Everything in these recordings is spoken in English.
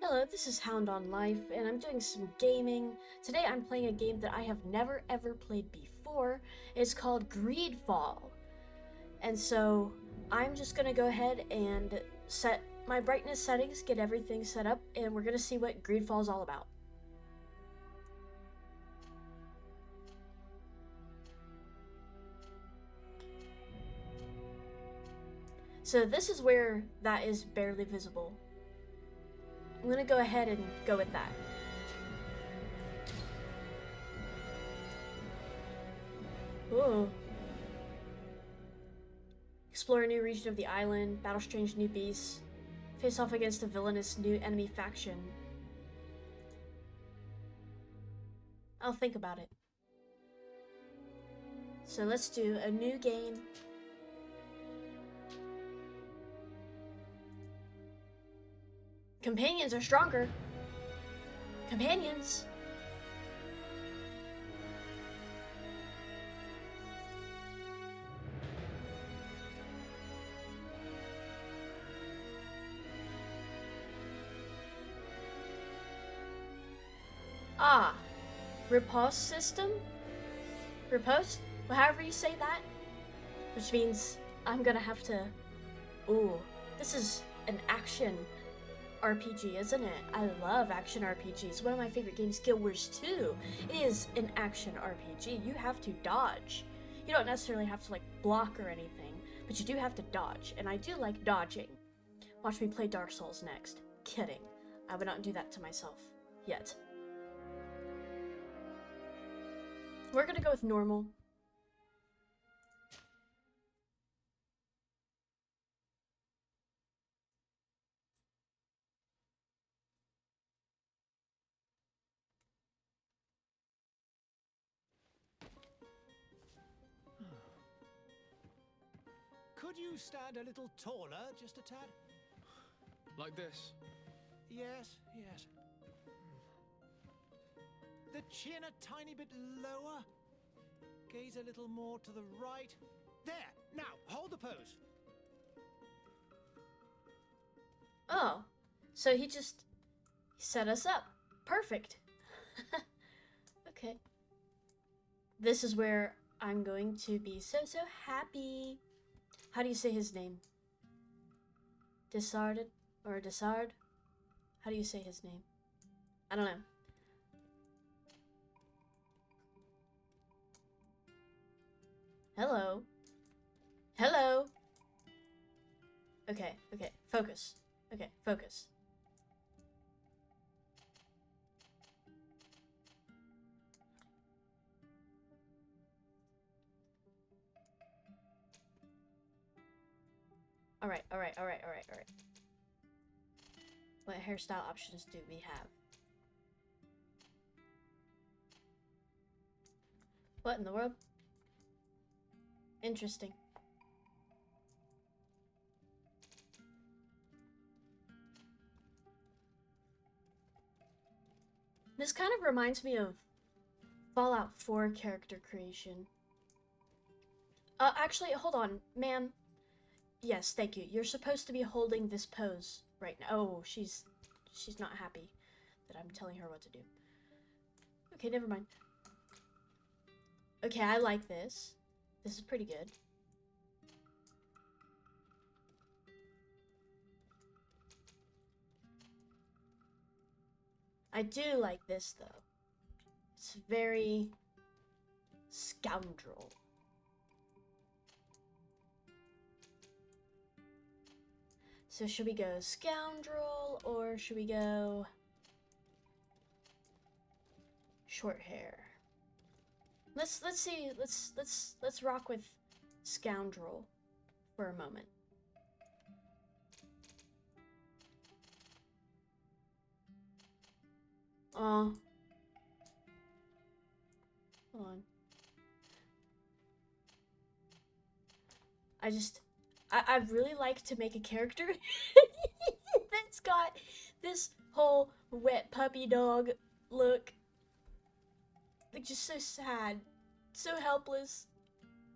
Hello, this is Hound on Life, and I'm doing some gaming. Today I'm playing a game that I have never ever played before. It's called Greedfall. And so I'm just gonna go ahead and set my brightness settings, get everything set up, and we're gonna see what Greedfall is all about. So this is where that is barely visible. I'm gonna go ahead and go with that. Ooh. Explore a new region of the island, battle strange new beasts, face off against a villainous new enemy faction. I'll think about it. So let's do a new game. Companions are stronger. Companions. Ah, riposte system? Riposte? Well, however you say that. Which means I'm gonna have to... Ooh, this is an action RPG, isn't it? I love action RPGs. One of my favorite games, Guild Wars 2, is an action RPG. You have to dodge. You don't necessarily have to like block or anything, but you do have to dodge, and I do like dodging. Watch me play Dark Souls next. Kidding. I would not do that to myself. Yet. We're gonna go with normal. Could you stand a little taller, just a tad? Like this? Yes, yes. The chin a tiny bit lower. Gaze a little more to the right. There! Now, hold the pose. Oh, so he just set us up. Perfect. Okay. This is where I'm going to be so happy. How do you say his name? Desarded or Desard? How do you say his name? I don't know. Hello. Hello. Okay, focus. Okay, focus. All right. What hairstyle options do we have? What in the world? Interesting. This kind of reminds me of Fallout 4 character creation. Actually, hold on, ma'am. Yes, thank you. You're supposed to be holding this pose right now. Oh, she's not happy that I'm telling her what to do. Okay, never mind. Okay, I like this. This is pretty good. I do like this, though. It's very scoundrel. So should we go scoundrel or should we go short hair? Let's see. Let's rock with scoundrel for a moment. Hold on. I'd really like to make a character that's got this whole wet puppy dog look. Like, just so sad. So helpless.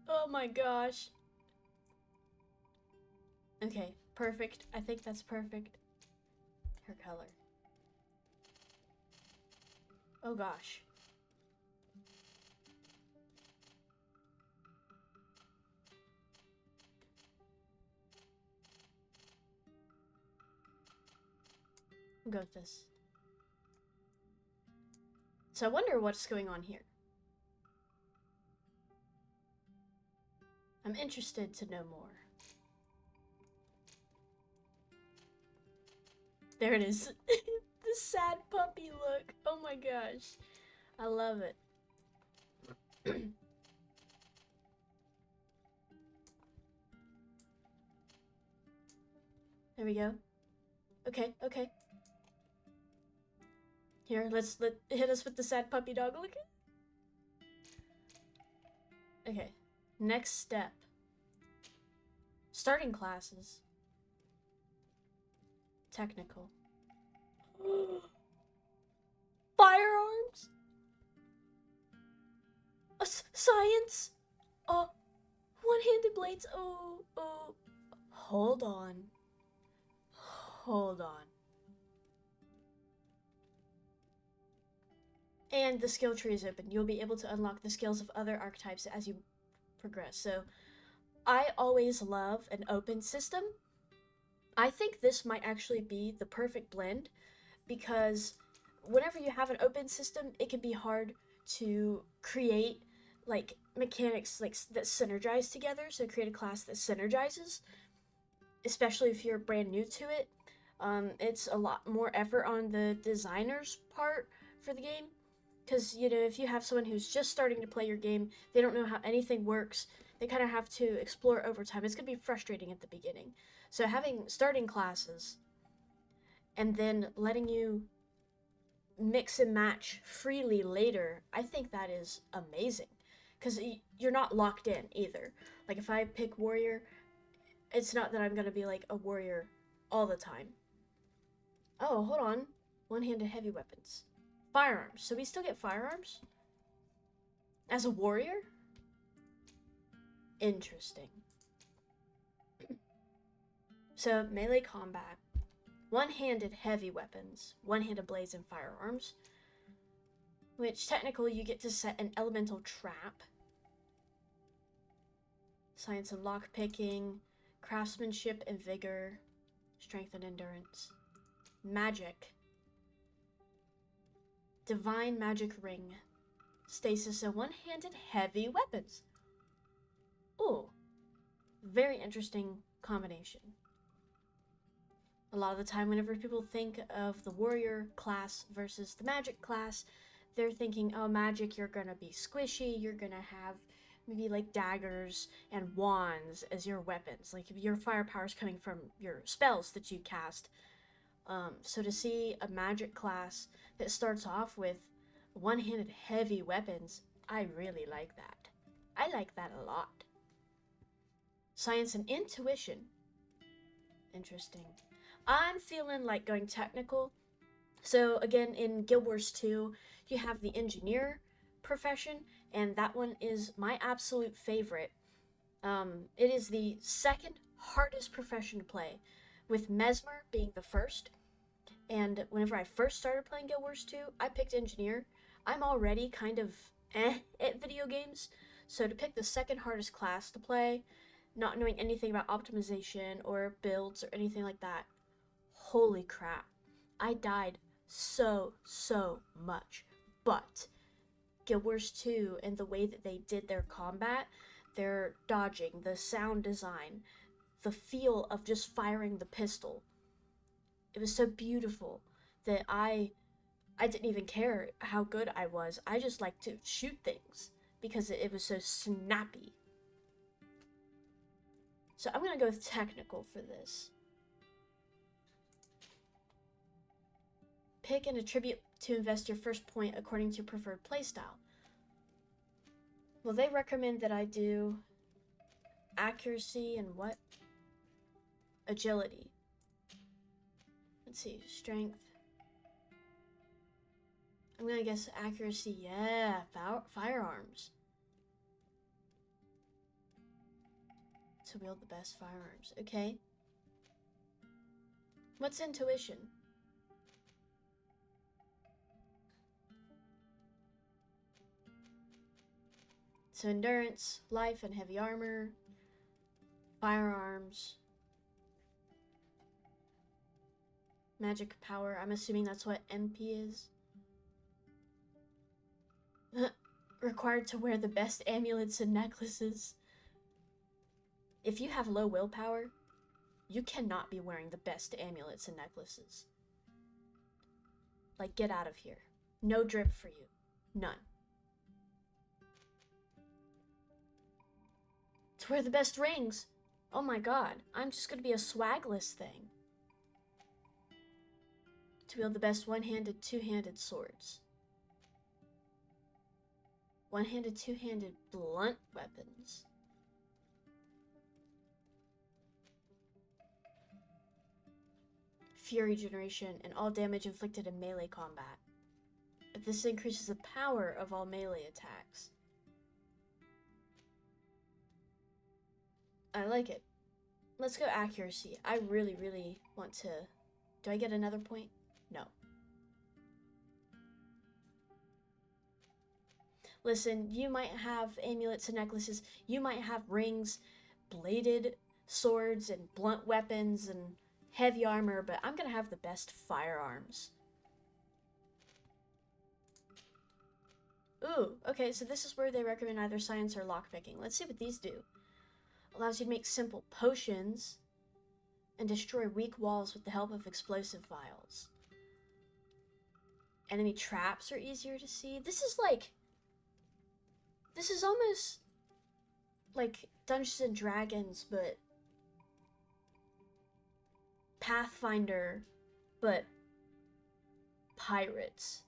Oh my gosh. Okay, perfect. I think that's perfect. Hair color. Oh gosh. I'll go with this. So I wonder what's going on here. I'm interested to know more. There it is. The sad puppy look. Oh my gosh. I love it. There we go. Okay, okay. Here, let hit us with the sad puppy dog look. Okay. Next step. Starting classes. Technical. Firearms? Science? One-handed blades? Oh. Hold on. Hold on. And the skill tree is open. You'll be able to unlock the skills of other archetypes as you progress. So, I always love an open system. I think this might actually be the perfect blend because whenever you have an open system, it can be hard to create like mechanics like that synergize together. So create a class that synergizes, especially if you're brand new to it. It's a lot more effort on the designer's part for the game because, you know, if you have someone who's just starting to play your game, they don't know how anything works, they kind of have to explore over time. It's going to be frustrating at the beginning. So having starting classes and then letting you mix and match freely later, I think that is amazing because you're not locked in either. Like if I pick warrior, it's not that I'm going to be like a warrior all the time. Oh, hold on. One-handed heavy weapons. Firearms. So we still get firearms? As a warrior? Interesting. So, melee combat. One-handed heavy weapons. One-handed blades and firearms. Which, technically, you get to set an elemental trap. Science and lockpicking. Craftsmanship and vigor. Strength and endurance. Magic. Divine magic ring. Stasis and one-handed heavy weapons. Ooh. Very interesting combination. A lot of the time, whenever people think of the warrior class versus the magic class, they're thinking, oh, magic, you're gonna be squishy, you're gonna have maybe like daggers and wands as your weapons. Like your firepower is coming from your spells that you cast. So to see a magic class that starts off with one-handed heavy weapons, I really like that. I like that a lot. Science and intuition. Interesting. I'm feeling like going technical. So again, in Guild Wars 2, you have the engineer profession, and that one is my absolute favorite. It is the second hardest profession to play, with Mesmer being the first. And whenever I first started playing Guild Wars 2, I picked engineer. I'm already kind of at video games, so to pick the second hardest class to play, not knowing anything about optimization or builds or anything like that, holy crap, I died so much. But Guild Wars 2 and the way that they did their combat, their dodging, the sound design, the feel of just firing the pistol, it was so beautiful that I didn't even care how good I was. I just liked to shoot things because it was so snappy. So I'm gonna go with technical for this. Pick and attribute to invest your first point according to your preferred playstyle. Well, they recommend that I do accuracy and what? Agility. Let's see, strength. I'm gonna guess accuracy, yeah, firearms. To wield the best firearms, okay. What's intuition? So endurance, life, and heavy armor. Firearms. Magic power. I'm assuming that's what MP is. Required to wear the best amulets and necklaces. If you have low willpower, you cannot be wearing the best amulets and necklaces. Like, get out of here. No drip for you. None. To wear the best rings. Oh my god, I'm just gonna be a swagless thing. To wield the best one-handed, two-handed swords. One-handed, two-handed blunt weapons. Fury generation and all damage inflicted in melee combat. But this increases the power of all melee attacks. I like it. Let's go accuracy. I really, really want to... Do I get another point? No. Listen, you might have amulets and necklaces. You might have rings, bladed swords, and blunt weapons, and heavy armor, but I'm gonna have the best firearms. Ooh, okay, so this is where they recommend either science or lockpicking. Let's see what these do. Allows you to make simple potions and destroy weak walls with the help of explosive vials. Enemy traps are easier to see. This is almost like Dungeons and Dragons, but Pathfinder, but pirates.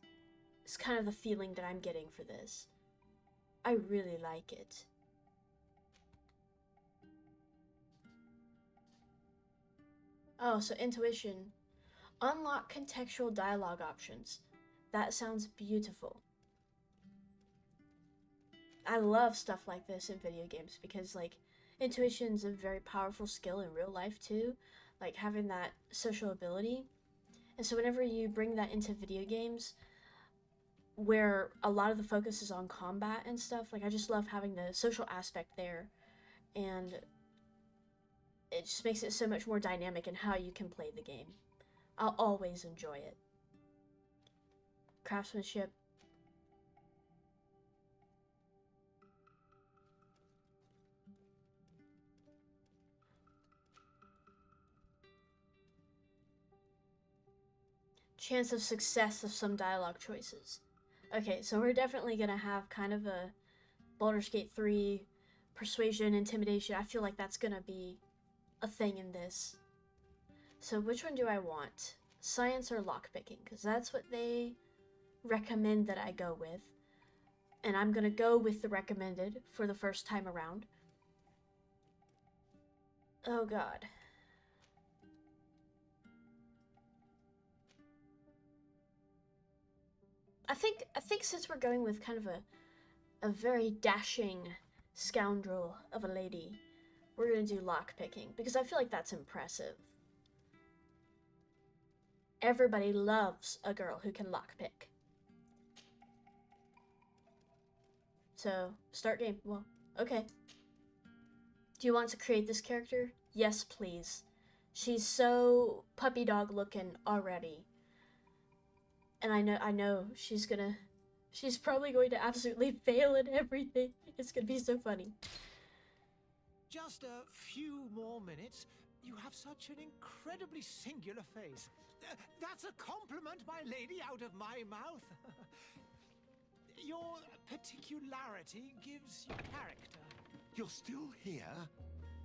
It's kind of the feeling that I'm getting for this. I really like it. Oh, so intuition. Unlock contextual dialogue options. That sounds beautiful. I love stuff like this in video games because, like, intuition's a very powerful skill in real life too. Like, having that social ability. And so whenever you bring that into video games, where a lot of the focus is on combat and stuff, like, I just love having the social aspect there. And it just makes it so much more dynamic in how you can play the game. I'll always enjoy it. Craftsmanship. Chance of success of some dialogue choices. Okay, so we're definitely gonna have kind of a Baldur's Gate 3 persuasion, intimidation. I feel like that's gonna be a thing in this. So which one do I want? Science or lockpicking? Because that's what they recommend that I go with. And I'm gonna go with the recommended for the first time around. Oh god. I think since we're going with kind of a very dashing scoundrel of a lady, we're gonna do lockpicking because I feel like that's impressive. Everybody loves a girl who can lockpick. So, start game. Well, okay. Do you want to create this character? Yes, please. She's so puppy dog looking already. And I know she's probably going to absolutely fail at everything. It's gonna be so funny. Just a few more minutes. You have such an incredibly singular face. That's a compliment, my lady, out of my mouth. Your particularity gives you character. You're still here?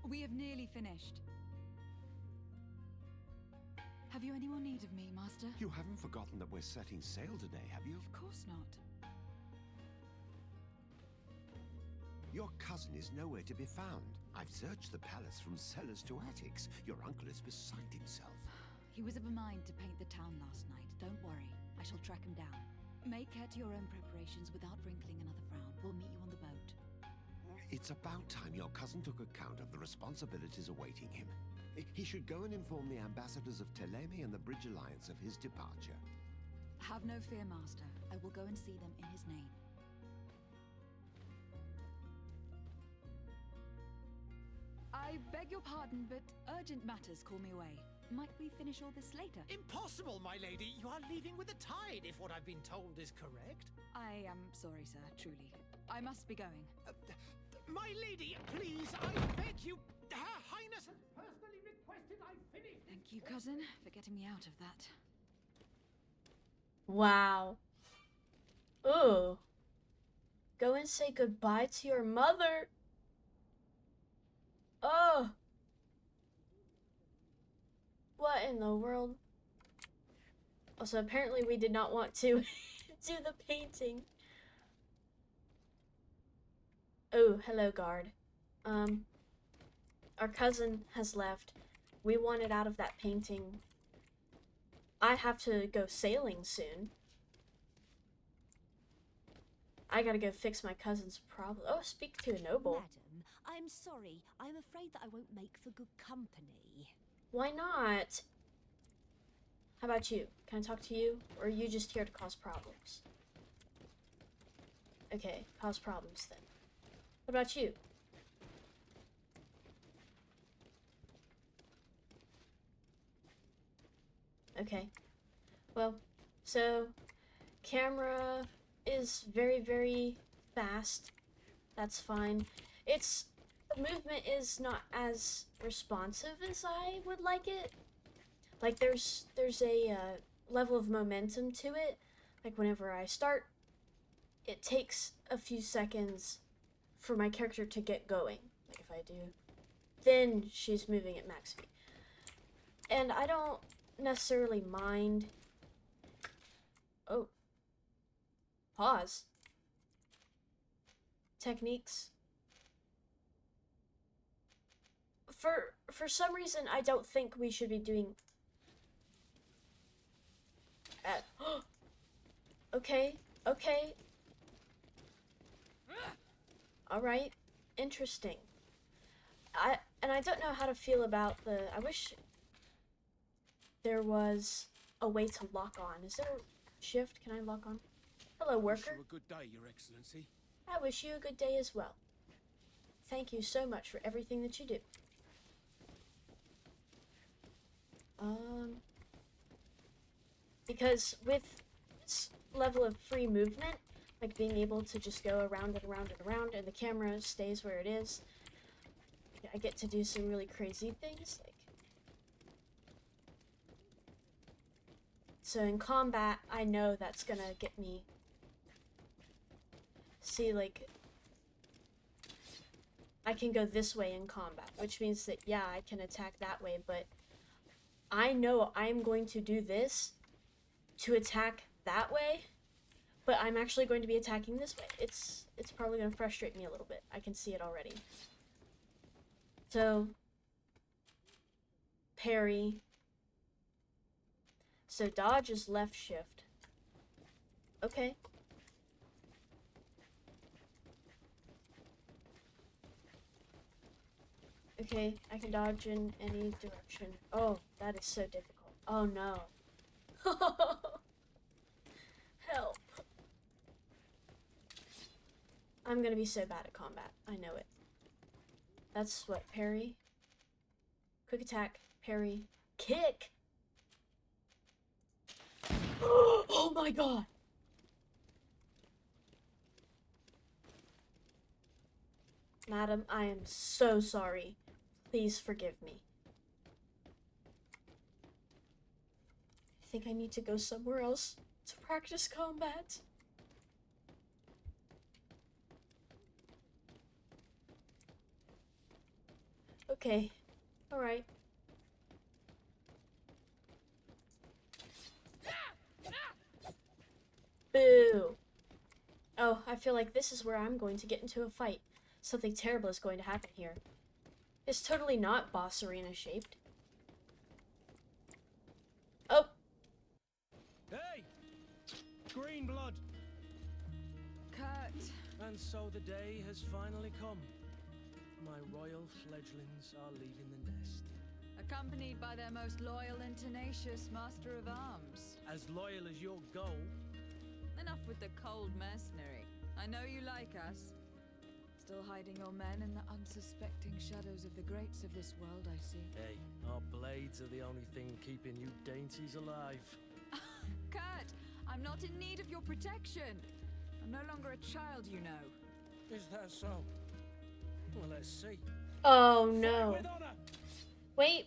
We have nearly finished. Have you any more need of me, Master? You haven't forgotten that we're setting sail today, have you? Of course not. Your cousin is nowhere to be found. I've searched the palace from cellars to attics. Your uncle is beside himself. He was of a mind to paint the town last night. Don't worry, I shall track him down. Make care to your own preparations without wrinkling another frown. We'll meet you on the boat. It's about time your cousin took account of the responsibilities awaiting him. He should go and inform the ambassadors of Teleme and the Bridge Alliance of his departure. Have no fear, Master. I will go and see them in his name. I beg your pardon, but urgent matters call me away. Might we finish all this later? Impossible, my lady. You are leaving with the tide, if what I've been told is correct. I am sorry, sir, truly. I must be going. My lady, please, I beg you. Her Highness has personally requested I finish. Thank you, cousin, for getting me out of that. Wow. Ooh. Go and say goodbye to your mother. Oh. What in the world? Also, apparently we did not want to do the painting. Oh, hello, guard. Our cousin has left. We wanted out of that painting. I have to go sailing soon. I gotta go fix my cousin's problem. Oh, speak to a noble. Madam, I'm sorry. I'm afraid that I won't make for good company. Why not? How about you? Can I talk to you? Or are you just here to cause problems? Okay, cause problems then. What about you? Okay. Well, so camera is very, very fast. That's fine. Its movement is not as responsive as I would like it. Like there's a level of momentum to it. Like whenever I start, it takes a few seconds for my character to get going. Like if I do, then she's moving at max speed. And I don't necessarily mind. Oh. Pause. Techniques. For some reason, I don't think we should be doing. Okay. Okay. All right. Interesting. I don't know how to feel about the. I wish there was a way to lock on. Is there a shift? Can I lock on? Hello, worker. Wish you a good day, Your Excellency. I wish you a good day as well. Thank you so much for everything that you do. Because with this level of free movement, like being able to just go around and around and around, and the camera stays where it is, I get to do some really crazy things. Like, so in combat, I know that's gonna get me. See, like, I can go this way in combat, which means that, yeah, I can attack that way, but I know I'm going to do this to attack that way, but I'm actually going to be attacking this way. It's probably going to frustrate me a little bit. I can see it already. So, parry. So dodge is left shift. Okay. Okay, I can dodge in any direction. Oh, that is so difficult. Oh no. Help. I'm gonna be so bad at combat. I know it. That's what, parry? Quick attack, parry, kick! Oh my god! Madam, I am so sorry. Please forgive me. I think I need to go somewhere else to practice combat. Okay, alright. Boo! Oh, I feel like this is where I'm going to get into a fight. Something terrible is going to happen here. It's totally not boss arena shaped. Oh! Hey! Green blood! Kurt. And so the day has finally come. My royal fledglings are leaving the nest. Accompanied by their most loyal and tenacious master of arms. As loyal as your goal. Enough with the cold mercenary. I know you like us. Still hiding your men in the unsuspecting shadows of the greats of this world, I see. Hey, our blades are the only thing keeping you dainties alive. Kurt, I'm not in need of your protection. I'm no longer a child, you know. Is that so? Well, let's see. Oh no. Fight with honor! Wait.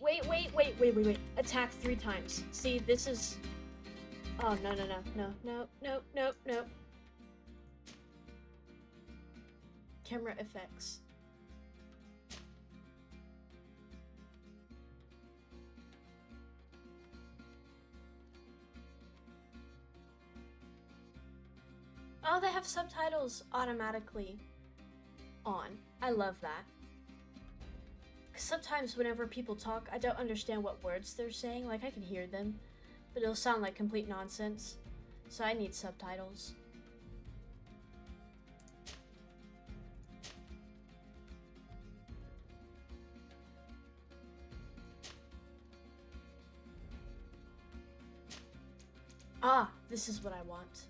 Attack 3 times. See, this is... Oh, no. Camera effects. Oh, they have subtitles automatically on. I love that. 'Cause sometimes whenever people talk, I don't understand what words they're saying. Like, I can hear them, but it'll sound like complete nonsense. So I need subtitles. Ah, this is what I want.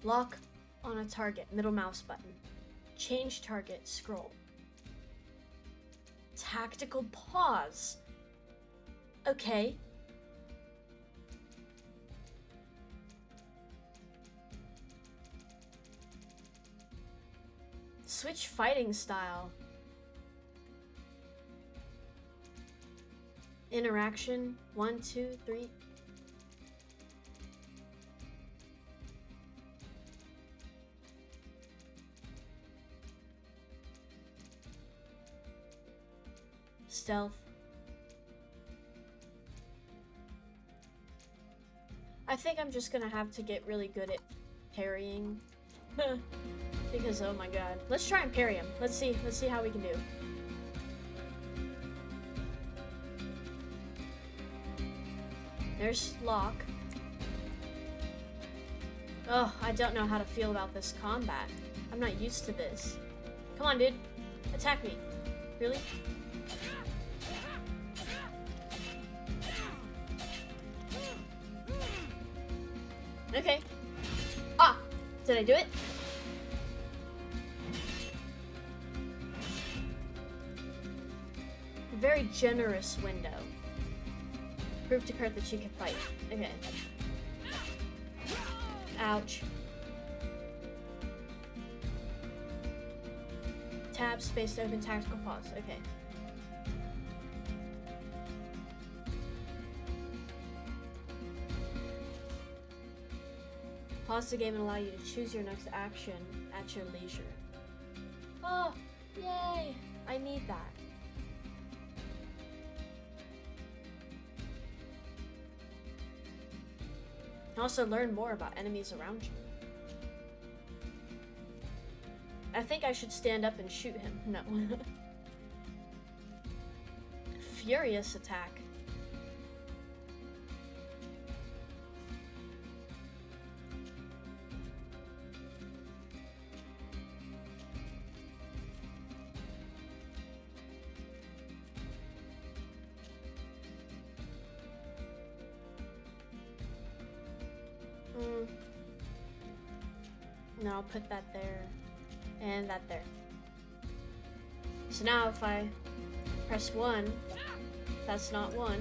Lock on a target, middle mouse button. Change target, scroll. Tactical pause. Okay. Switch fighting style. Interaction, 1, 2, 3. Stealth. I think I'm just gonna have to get really good at parrying. Because oh my god. Let's try and parry him. Let's see how we can do. There's lock. Oh, I don't know how to feel about this combat. I'm not used to this. Come on, dude. Attack me. Really? Okay. Ah! Did I do it? A very generous window. Prove to Kurt that she can fight. Okay. Ouch. Tab, space to open, tactical pause. Okay. Pause the game and allow you to choose your next action at your leisure. Oh, yay! I need that. Also learn more about enemies around you. I think I should stand up and shoot him. No. Furious attack. No, I'll put that there. And that there. So now if I press 1, that's not 1.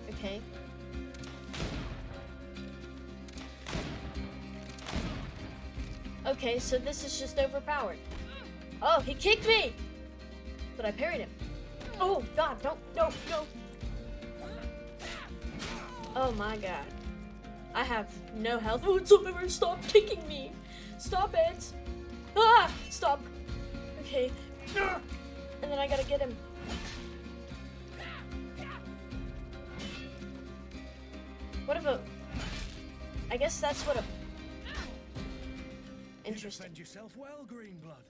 Okay. Okay, so this is just overpowered. Oh, he kicked me! But I parried him. Oh god, no. Oh my god. I have no health whatsoever. Stop kicking me. Stop it. Ah! Stop. Okay. And then I gotta get him. What if a... I guess that's what a... Interesting. You defend yourself well, Greenblood.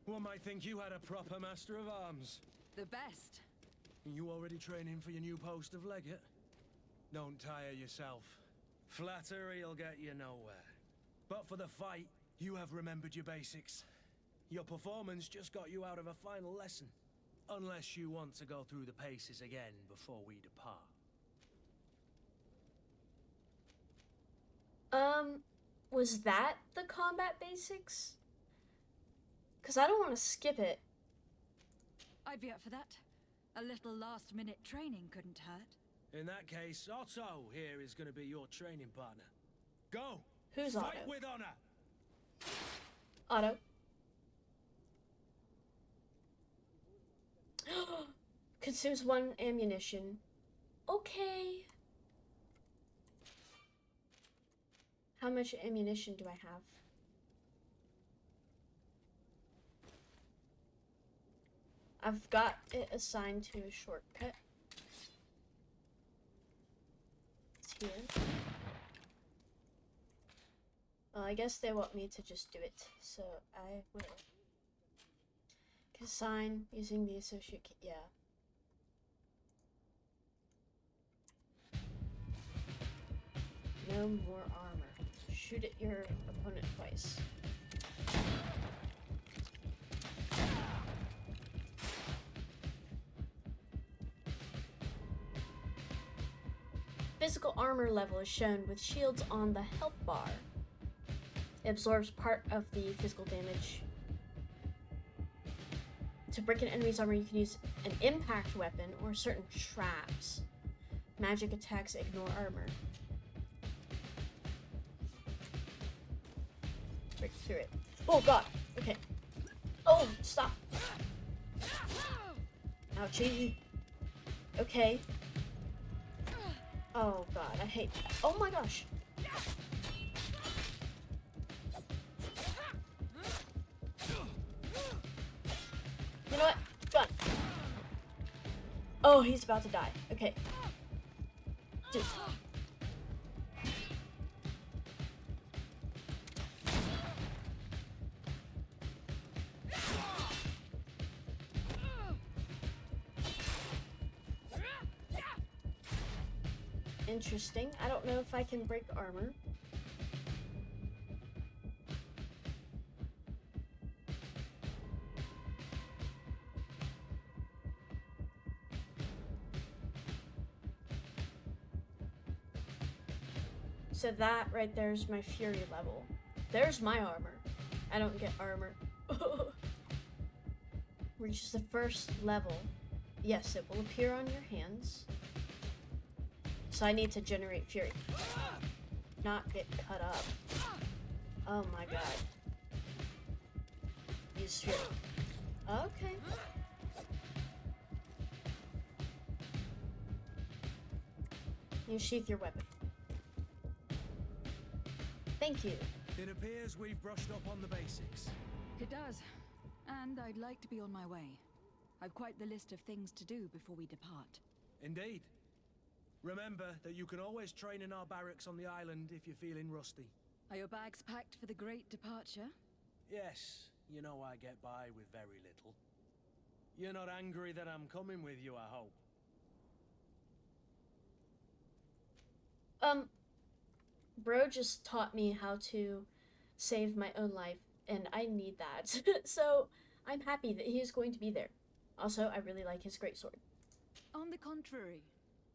One might think you had a proper master of arms. The best. You already training for your new post of legate? Don't tire yourself. Flattery'll get you nowhere. But for the fight, you have remembered your basics. Your performance just got you out of a final lesson. Unless you want to go through the paces again before we depart. Was that the combat basics? Because I don't want to skip it. I'd be up for that. A little last-minute training couldn't hurt. In that case, Otto here is going to be your training partner. Go! Who's Fight Otto? with honor! Otto. Consumes 1 ammunition. Okay. How much ammunition do I have? I've got it assigned to a shortcut. It's here. Well, I guess they want me to just do it, so I will. Assign using the associate key. Yeah. No more armor. Shoot at your opponent twice. Physical armor level is shown with shields on the health bar. It absorbs part of the physical damage. To break an enemy's armor, you can use an impact weapon or certain traps. Magic attacks ignore armor. Break through it. Oh god! Okay. Oh, stop! Ouchie. Okay. Oh god, I hate that. Oh my gosh! You know what? Gun. Oh, he's about to die. Okay. Dude. Interesting. I don't know if I can break armor. So that right there is my fury level. There's my armor. I don't get armor. Reaches the first level. Yes, it will appear on your hands. So I need to generate fury. Not get cut up. Oh my god. Use fury. Okay. You sheath your weapon. Thank you. It appears we've brushed up on the basics. It does. And I'd like to be on my way. I've quite the list of things to do before we depart. Indeed. Remember that you can always train in our barracks on the island if you're feeling rusty. Are your bags packed for the great departure? Yes, you know I get by with very little. You're not angry that I'm coming with you, I hope. Bro just taught me how to save my own life, and I need that. So I'm happy that he is going to be there. Also, I really like his greatsword. On the contrary,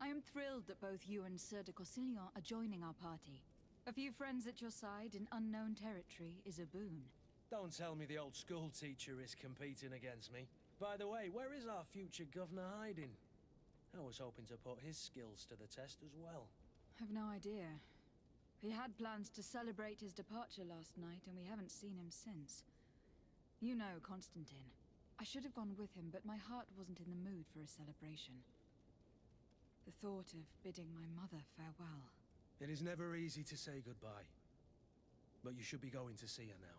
I am thrilled that both you and Sir de Corsillon are joining our party. A few friends at your side in unknown territory is a boon. Don't tell me the old school teacher is competing against me. By the way, where is our future governor hiding? I was hoping to put his skills to the test as well. I've no idea. He had plans to celebrate his departure last night, and we haven't seen him since. You know Constantine. I should have gone with him, but my heart wasn't in the mood for a celebration. The thought of bidding my mother farewell. It is never easy to say goodbye. But you should be going to see her now.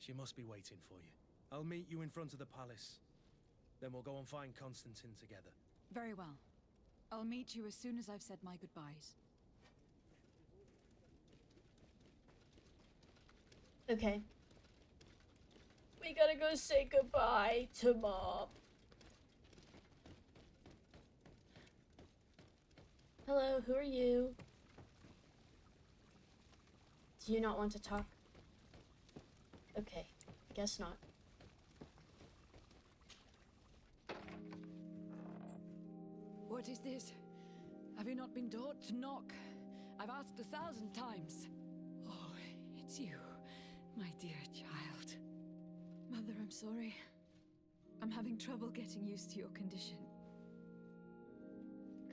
She must be waiting for you. I'll meet you in front of the palace. Then we'll go and find Constantine together. Very well. I'll meet you as soon as I've said my goodbyes. Okay. We gotta go say goodbye to Mom. Hello, who are you? Do you not want to talk? Okay, guess not. What is this? Have you not been taught to knock? I've asked 1,000 times. Oh, it's you, my dear child. Mother, I'm sorry. I'm having trouble getting used to your condition.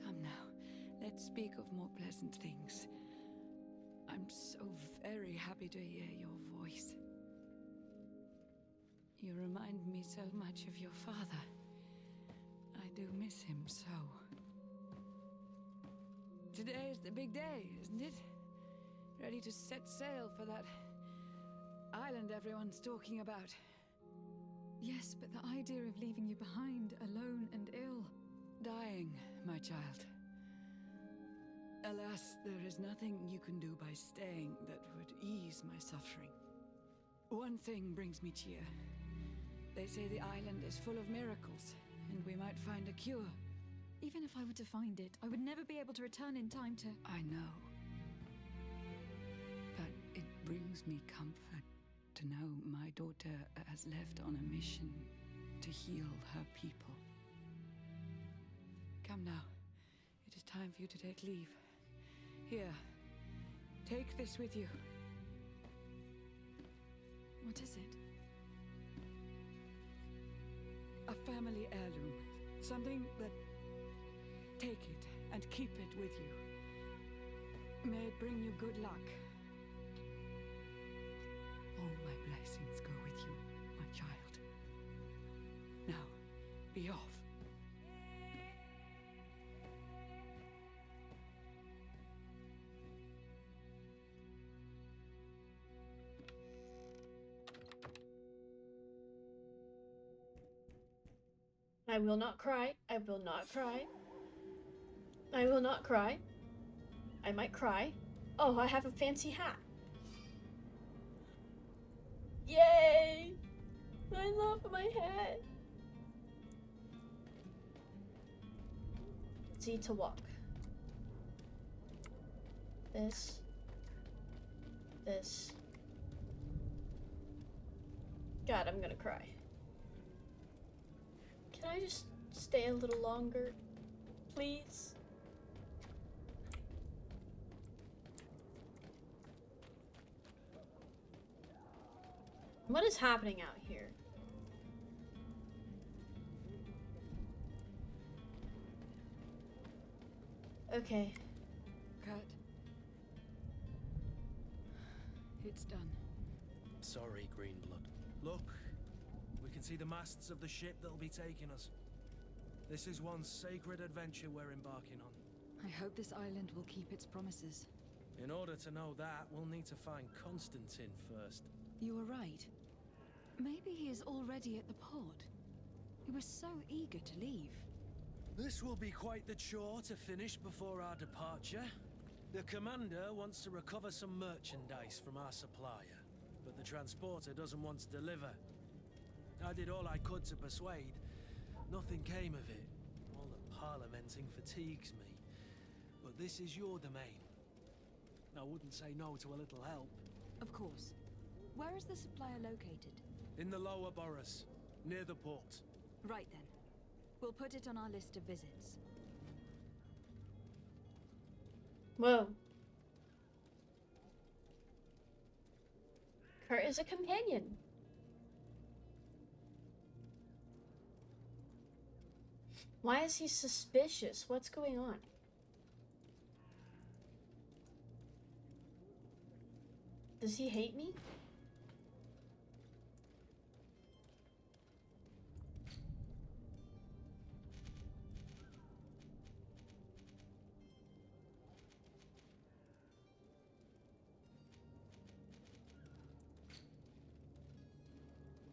Come now, let's speak of more pleasant things. I'm so very happy to hear your voice. You remind me so much of your father. I do miss him so. Today is the big day, isn't it? Ready to set sail for that island everyone's talking about. Yes, but the idea of leaving you behind, alone and ill. Dying, my child. Alas, there is nothing you can do by staying that would ease my suffering. One thing brings me cheer. They say the island is full of miracles, and we might find a cure. Even if I were to find it, I would never be able to return in time to... I know. But it brings me comfort to know my daughter has left on a mission to heal her people. Come now. It is time for you to take leave. Here, take this with you. What is it? A family heirloom. Something that... Take it and keep it with you. May it bring you good luck. All my blessings go with you, my child. Now, be off. I will not cry. I will not cry. I will not cry. I might cry. Oh, I have a fancy hat. Yay! I love my hat. Z to walk. This. This. God, I'm gonna cry. Can I just stay a little longer, please? What is happening out here? Okay. Cut. It's done. Sorry, Greenblood. Look, we can see the masts of the ship that'll be taking us. This is one sacred adventure we're embarking on. I hope this island will keep its promises. In order to know that, we'll need to find Constantine first. You were right. Maybe he is already at the port. He was so eager to leave. This will be quite the chore to finish before our departure. The commander wants to recover some merchandise from our supplier, but the transporter doesn't want to deliver. I did all I could to persuade. Nothing came of it. All the parliamenting fatigues me. But this is your domain. I wouldn't say no to a little help. Of course. Where is the supplier located? In the lower boroughs, near the port. Right then. We'll put it on our list of visits. Whoa. Kurt is a companion. Why is he suspicious? What's going on? Does he hate me?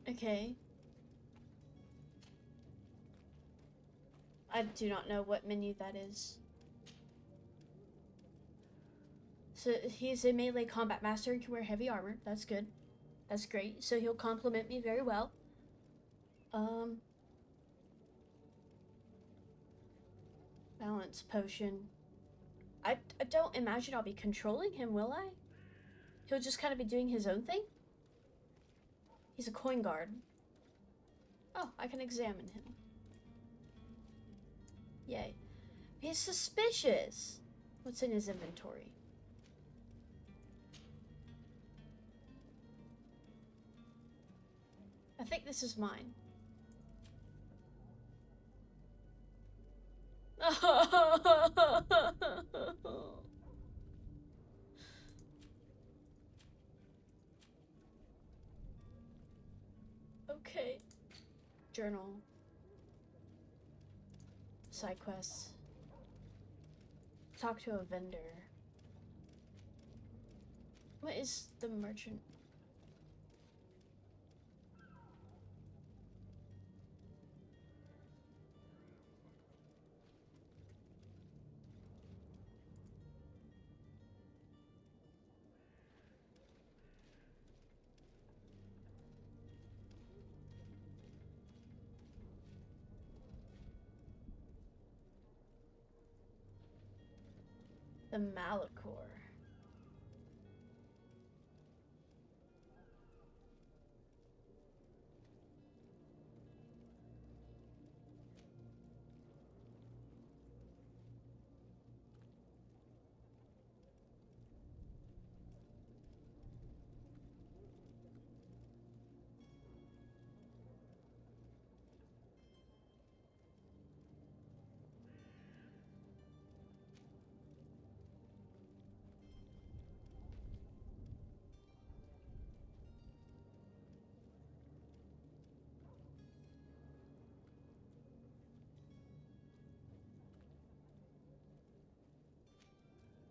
Okay. I do not know what menu that is. So he's a melee combat master and can wear heavy armor. That's good. That's great. So he'll compliment me very well. Balance potion. I don't imagine I'll be controlling him, will I? He'll just kind of be doing his own thing? He's a coin guard. Oh, I can examine him. Yay. He's suspicious. What's in his inventory? I think this is mine. Okay. Journal. Side quests. Talk to a vendor. What is the merchant? The Malachor.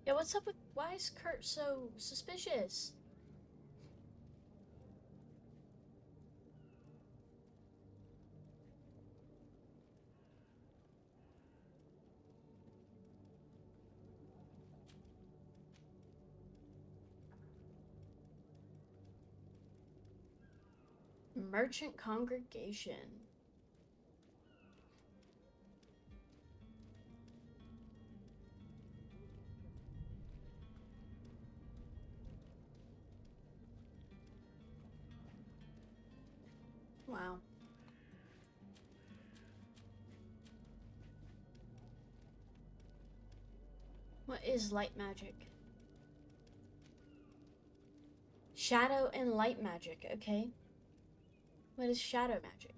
Yeah, what's up with, why is Kurt so suspicious? Merchant congregation. Wow. What is light magic? Shadow and light magic, okay. What is shadow magic?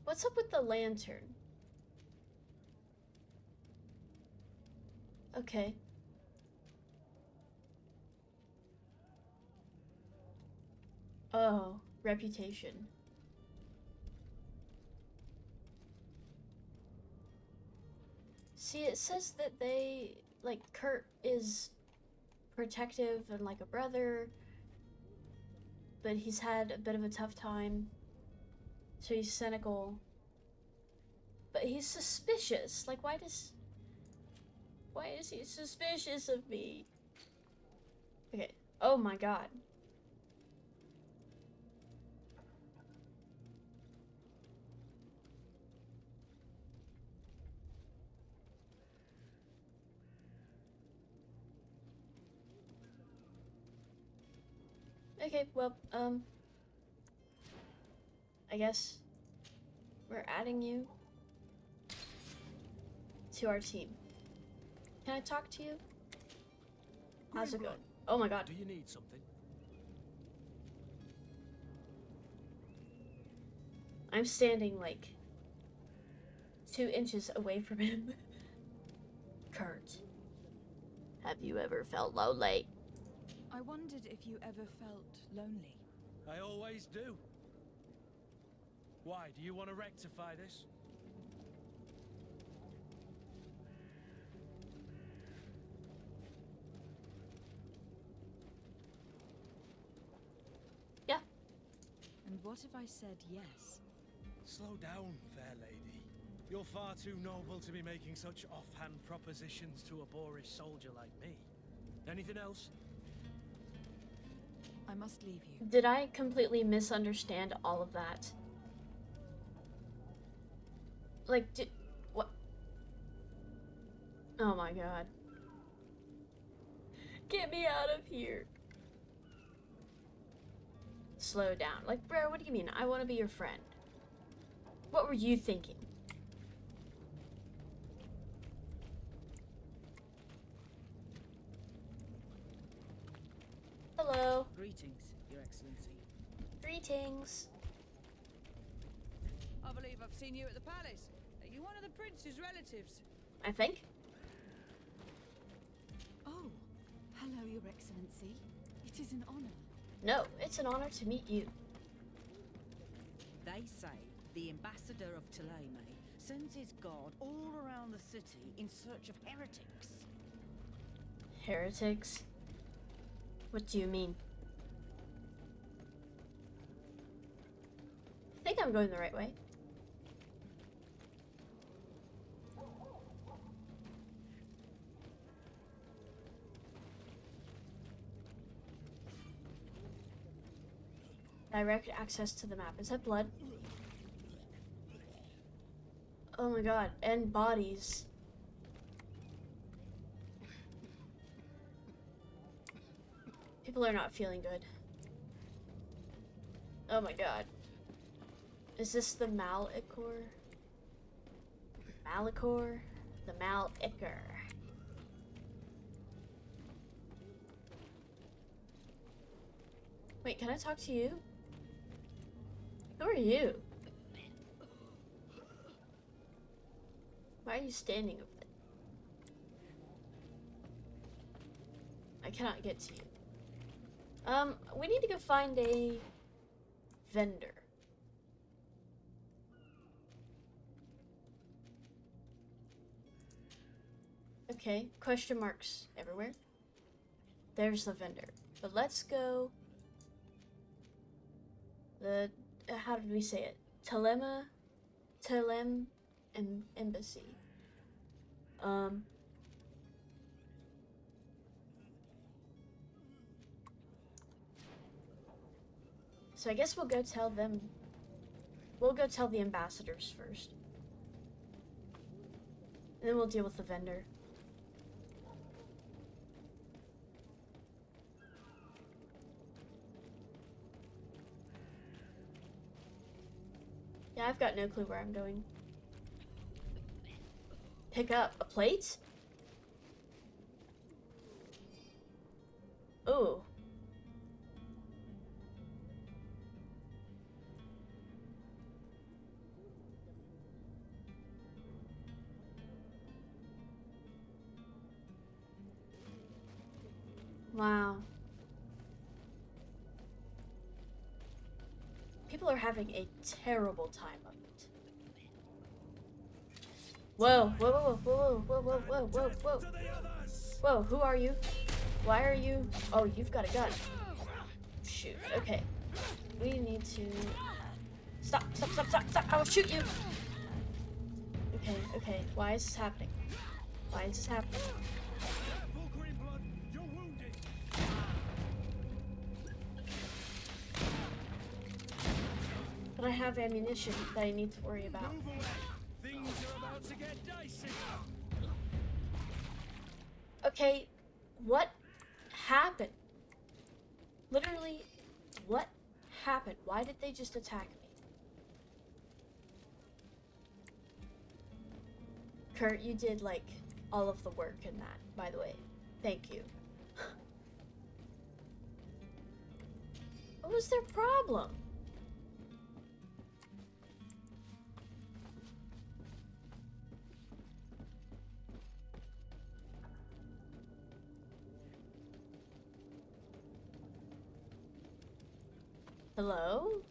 What's up with the lantern? Okay. Oh, reputation. See, it says that they, like, Kurt is protective and like a brother, but he's had a bit of a tough time, so he's cynical. But he's suspicious. Like, why is he suspicious of me? Okay. Oh my god. Okay, well, I guess we're adding you to our team. Can I talk to you? How's it going? Oh my god. Do you need something? I'm standing like 2 inches away from him. Kurt, have you ever felt lonely? I wondered if you ever felt lonely. I always do. Why, do you want to rectify this? Yeah. And what if I said yes? Slow down, fair lady. You're far too noble to be making such offhand propositions to a boorish soldier like me. Anything else? I must leave you. Did I completely misunderstand all of that? Like, what? Oh my god. Get me out of here. Slow down. Like, bro, what do you mean? I want to be your friend. What were you thinking? Hello. Greetings, Your Excellency. Greetings. I believe I've seen you at the palace. Are you one of the prince's relatives? I think. Oh, hello, Your Excellency. It is an honor. No, it's an honor to meet you. They say the ambassador of Thélème sends his guard all around the city in search of heretics. Heretics? What do you mean? I think I'm going the right way. Direct access to the map. Is that blood? Oh my god, and bodies. People are not feeling good. Oh my god. Is this the Malicor? Malicor? The Malicor. Wait, can I talk to you? Who are you? Why are you standing over there? I cannot get to you. We need to go find a vendor. Okay, question marks everywhere. There's the vendor. But let's go. How did we say it? Thélème Embassy. So I guess we'll go tell them. We'll go tell the ambassadors first. And then we'll deal with the vendor. Yeah, I've got no clue where I'm going. Pick up a plate? Ooh. Wow. People are having a terrible time of it. Whoa, whoa, whoa, whoa, whoa, whoa, whoa, whoa, whoa. Whoa, who are you? Why are you? Oh, you've got a gun. Shoot, okay. We need to... Stop, stop, stop, stop, stop, I will shoot you! Okay, okay, why is this happening? Why is this happening? But I have ammunition that I need to worry about. Things are about to get dicey. Okay, what happened? Literally, what happened? Why did they just attack me? Kurt, you did, like, all of the work in that, by the way. Thank you. What was their problem? Hello?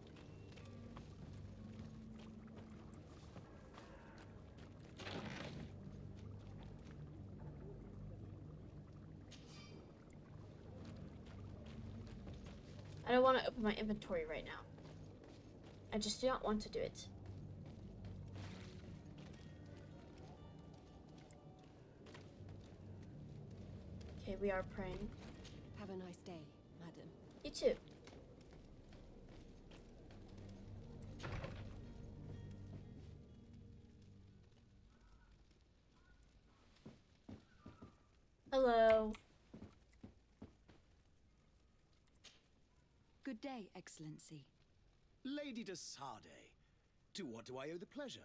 I don't want to open my inventory right now. I just do not want to do it. Okay, we are praying. Have a nice day, madam. You too. Hello. Good day, Excellency. Lady de Sade, to what do I owe the pleasure?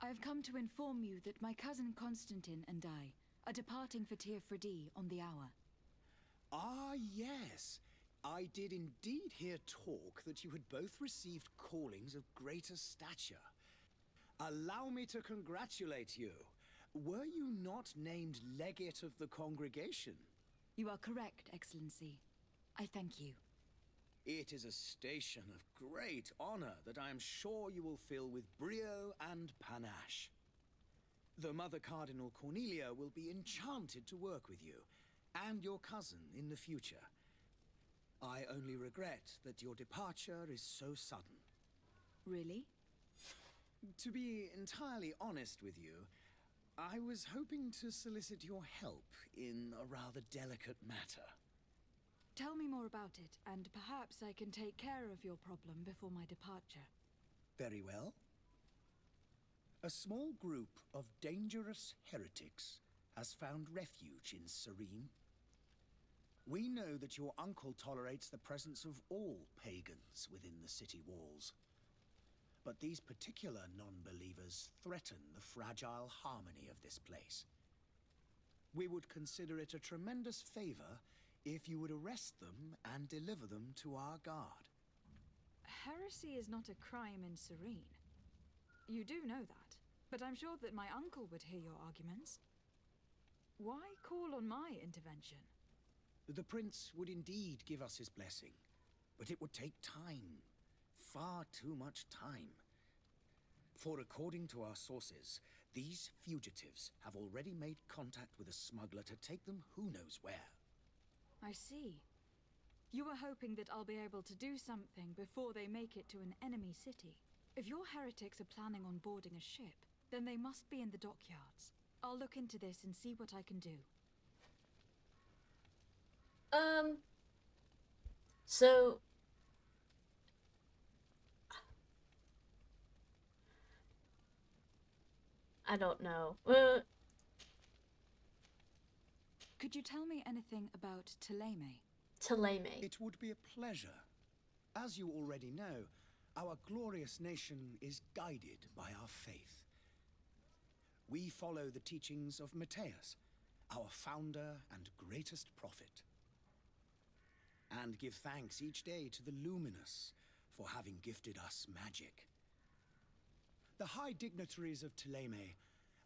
I have come to inform you that my cousin Constantine and I are departing for Tir Freddy on the hour. Ah, yes. I did indeed hear talk that you had both received callings of greater stature. Allow me to congratulate you. Were you not named legate of the congregation? You are correct, Excellency. I thank you. It is a station of great honor that I am sure you will fill with brio and panache. The Mother Cardinal Cornelia will be enchanted to work with you, and your cousin in the future. I only regret that your departure is so sudden. Really? To be entirely honest with you, I was hoping to solicit your help in a rather delicate matter. Tell me more about it, and perhaps I can take care of your problem before my departure. Very well. A small group of dangerous heretics has found refuge in Serene. We know that your uncle tolerates the presence of all pagans within the city walls. But these particular non-believers threaten the fragile harmony of this place. We would consider it a tremendous favor if you would arrest them and deliver them to our guard. Heresy is not a crime in Serene. You do know that, but I'm sure that my uncle would hear your arguments. Why call on my intervention? The prince would indeed give us his blessing, but it would take time. Far too much time. For according to our sources, these fugitives have already made contact with a smuggler to take them who knows where. I see. You were hoping that I'll be able to do something before they make it to an enemy city. If your heretics are planning on boarding a ship, then they must be in the dockyards. I'll look into this and see what I can do. So I don't know. Could you tell me anything about Thélème? Thélème. It would be a pleasure. As you already know, our glorious nation is guided by our faith. We follow the teachings of Matthias, our founder and greatest prophet, and give thanks each day to the Luminous for having gifted us magic. The high dignitaries of Thélème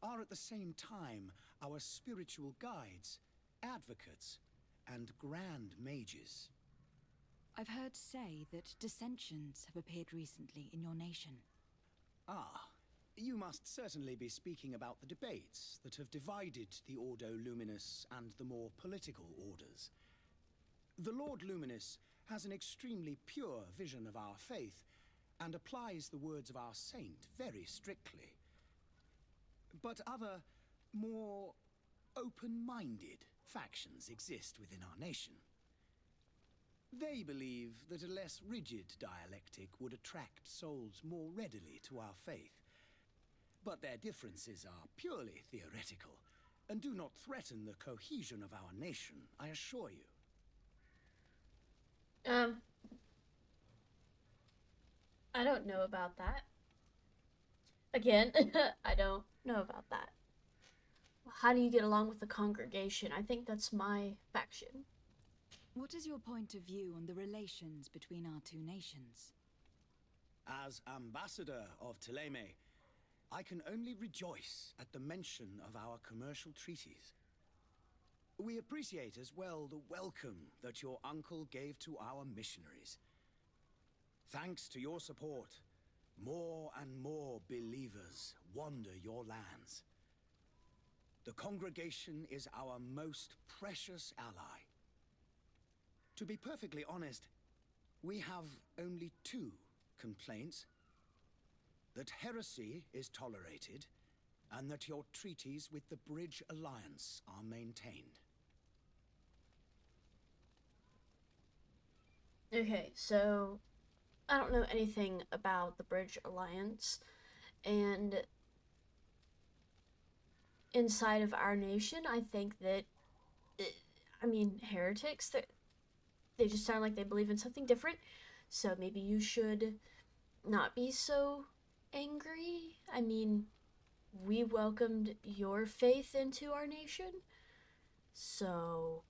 are at the same time our spiritual guides, advocates, and grand mages. I've heard say that dissensions have appeared recently in your nation. Ah, you must certainly be speaking about the debates that have divided the Ordo Luminis and the more political orders. The Lord Luminis has an extremely pure vision of our faith and applies the words of our saint very strictly. But other, more open-minded factions exist within our nation. They believe that a less rigid dialectic would attract souls more readily to our faith. But their differences are purely theoretical and do not threaten the cohesion of our nation, I assure you. I don't know about that. Again, I don't know about that. How do you get along with the congregation? I think that's my faction. What is your point of view on the relations between our two nations? As ambassador of Thélème, I can only rejoice at the mention of our commercial treaties. We appreciate as well the welcome that your uncle gave to our missionaries. Thanks to your support, more and more believers wander your lands. The congregation is our most precious ally. To be perfectly honest, we have only two complaints: that heresy is tolerated, and that your treaties with the Bridge Alliance are maintained. Okay, so I don't know anything about the Bridge Alliance, and inside of our nation, I think that, heretics, they just sound like they believe in something different, so maybe you should not be so angry. I mean, we welcomed your faith into our nation, so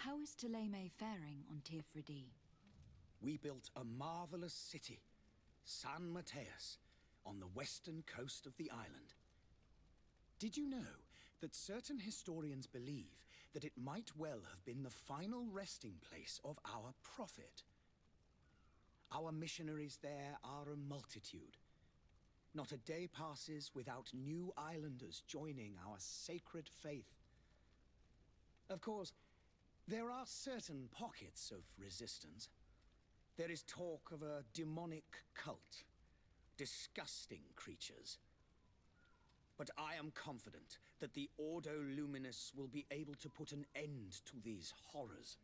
How is Thélème faring on Tirfredi? We built a marvelous city, San Mateus, on the western coast of the island. Did you know that certain historians believe that it might well have been the final resting place of our prophet? Our missionaries there are a multitude. Not a day passes without new islanders joining our sacred faith. Of course, there are certain pockets of resistance. There is talk of a demonic cult, disgusting creatures. But I am confident that the Ordo Luminous will be able to put an end to these horrors.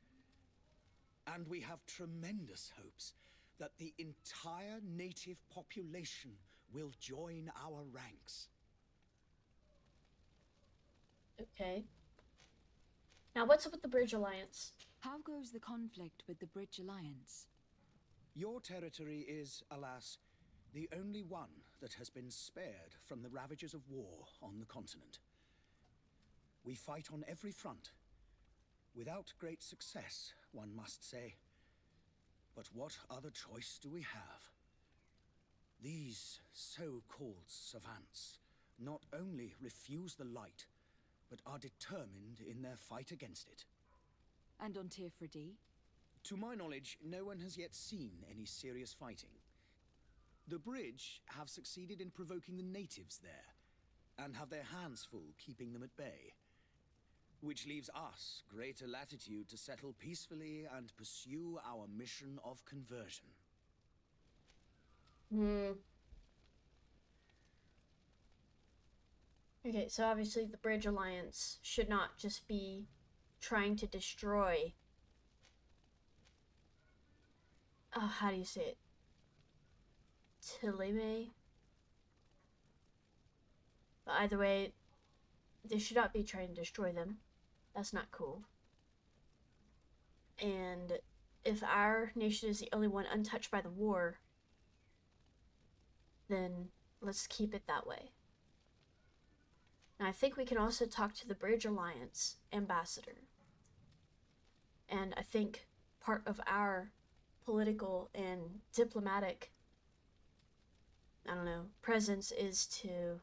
And we have tremendous hopes that the entire native population will join our ranks. Okay. Now, what's up with the Bridge Alliance? How goes the conflict with the Bridge Alliance? Your territory is, alas, the only one that has been spared from the ravages of war on the continent. We fight on every front, without great success, one must say. But what other choice do we have? These so-called savants not only refuse the light, but are determined in their fight against it. And on Tirfredi? To my knowledge, no one has yet seen any serious fighting. The Bridge have succeeded in provoking the natives there, and have their hands full keeping them at bay. Which leaves us greater latitude to settle peacefully and pursue our mission of conversion. Okay, so obviously the Bridge Alliance should not just be trying to destroy... how do you say it? Thélème? But either way, they should not be trying to destroy them. That's not cool. And if our nation is the only one untouched by the war, then let's keep it that way. And I think we can also talk to the Bridge Alliance ambassador. And I think part of our political and diplomatic, I don't know, presence is to...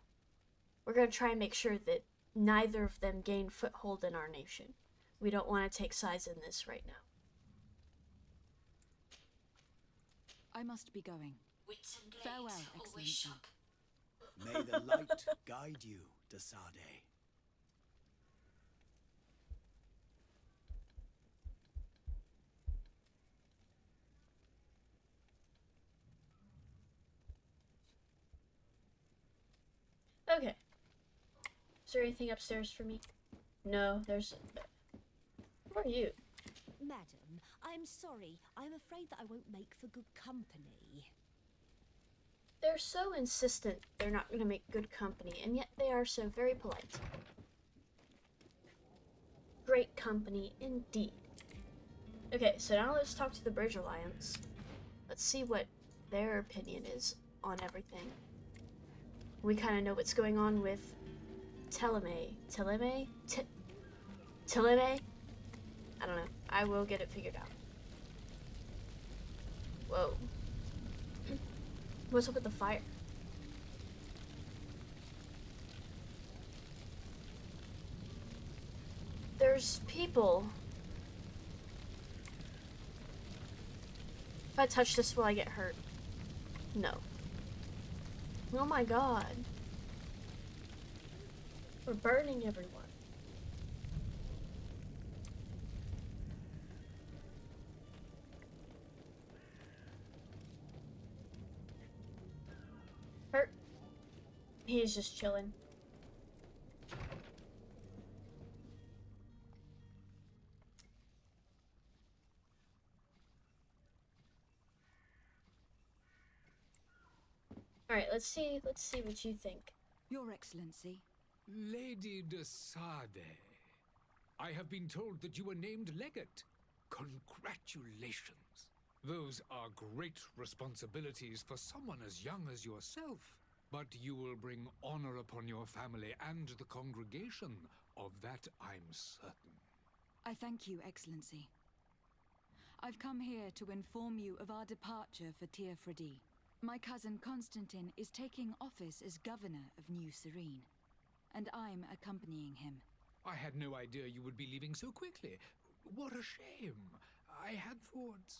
We're going to try and make sure that neither of them gain foothold in our nation. We don't want to take sides in this right now. I must be going. Farewell, Excellency. May the light guide you, de Sade. Okay. Is there anything upstairs for me? No, there's... Who are you? Madam, I'm sorry. I'm afraid that I won't make for good company. They're so insistent they're not going to make good company, and yet they are so very polite. Great company indeed. Okay, so now let's talk to the Bridge Alliance. Let's see what their opinion is on everything. We kind of know what's going on with Thélème. Thélème? Thélème? I don't know. I will get it figured out. Whoa. What's up with the fire? There's people. If I touch this, will I get hurt? No. Oh my god. We're burning everyone. Hurt. He's just chilling. Alright, let's see what you think. Your Excellency. Lady de Sade, I have been told that you were named legate. Congratulations. Those are great responsibilities for someone as young as yourself. But you will bring honor upon your family and the congregation. Of that I'm certain. I thank you, Excellency. I've come here to inform you of our departure for Teofredi. My cousin Constantine is taking office as governor of New Serene, and I'm accompanying him. I had no idea you would be leaving so quickly. What a shame. I had thought...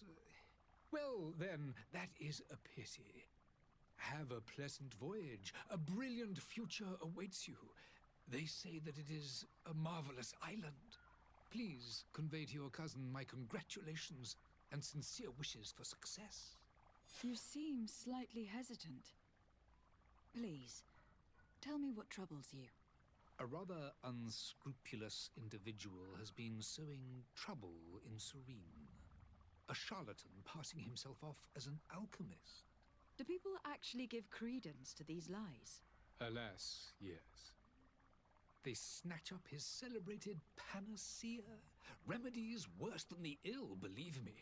Well, then, that is a pity. Have a pleasant voyage. A brilliant future awaits you. They say that it is a marvelous island. Please convey to your cousin my congratulations and sincere wishes for success. You seem slightly hesitant. Please, tell me what troubles you. A rather unscrupulous individual has been sowing trouble in Serene. A charlatan passing himself off as an alchemist. Do people actually give credence to these lies? Alas, yes. They snatch up his celebrated panacea. Remedies worse than the ill, believe me.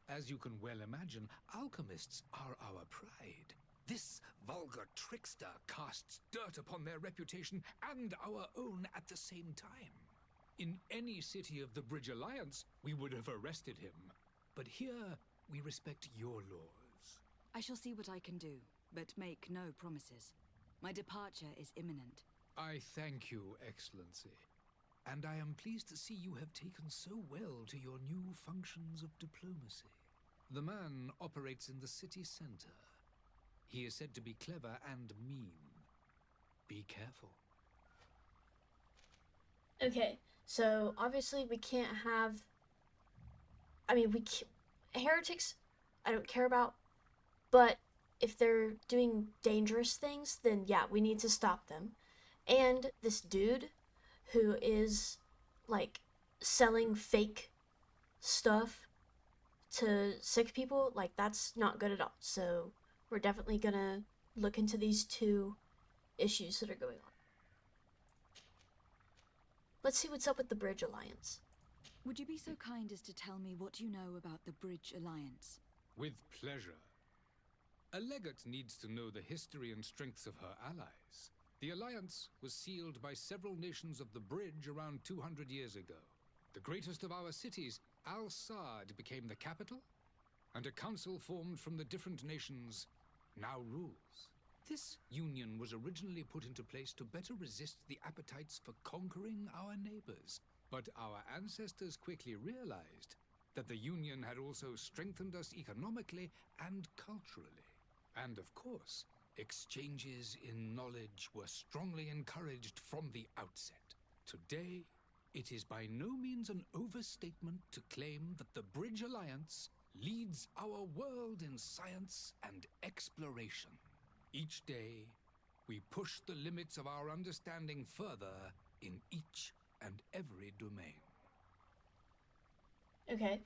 As you can well imagine, alchemists are our pride. This vulgar trickster casts dirt upon their reputation and our own at the same time. In any city of the Bridge Alliance, we would have arrested him. But here, we respect your laws. I shall see what I can do, but make no promises. My departure is imminent. I thank you, Excellency. And I am pleased to see you have taken so well to your new functions of diplomacy. The man operates in the city center. He is said to be clever and mean. Be careful. Okay, so obviously we can't have... I mean, heretics, I don't care about, but if they're doing dangerous things, then yeah, we need to stop them. And this dude who is, like, selling fake stuff to sick people, like, that's not good at all. So we're definitely gonna look into these two issues that are going on. Let's see what's up with the Bridge Alliance. Would you be so kind as to tell me what you know about the Bridge Alliance? With pleasure. A legate needs to know the history and strengths of her allies. The alliance was sealed by several nations of the Bridge around 200 years ago. The greatest of our cities, Al-Sad, became the capital, and a council formed from the different nations now rules. This union was originally put into place to better resist the appetites for conquering our neighbors. But our ancestors quickly realized that the Union had also strengthened us economically and culturally. And of course, exchanges in knowledge were strongly encouraged from the outset. Today, it is by no means an overstatement to claim that the Bridge Alliance leads our world in science and exploration. Each day, we push the limits of our understanding further in each and every domain. Okay.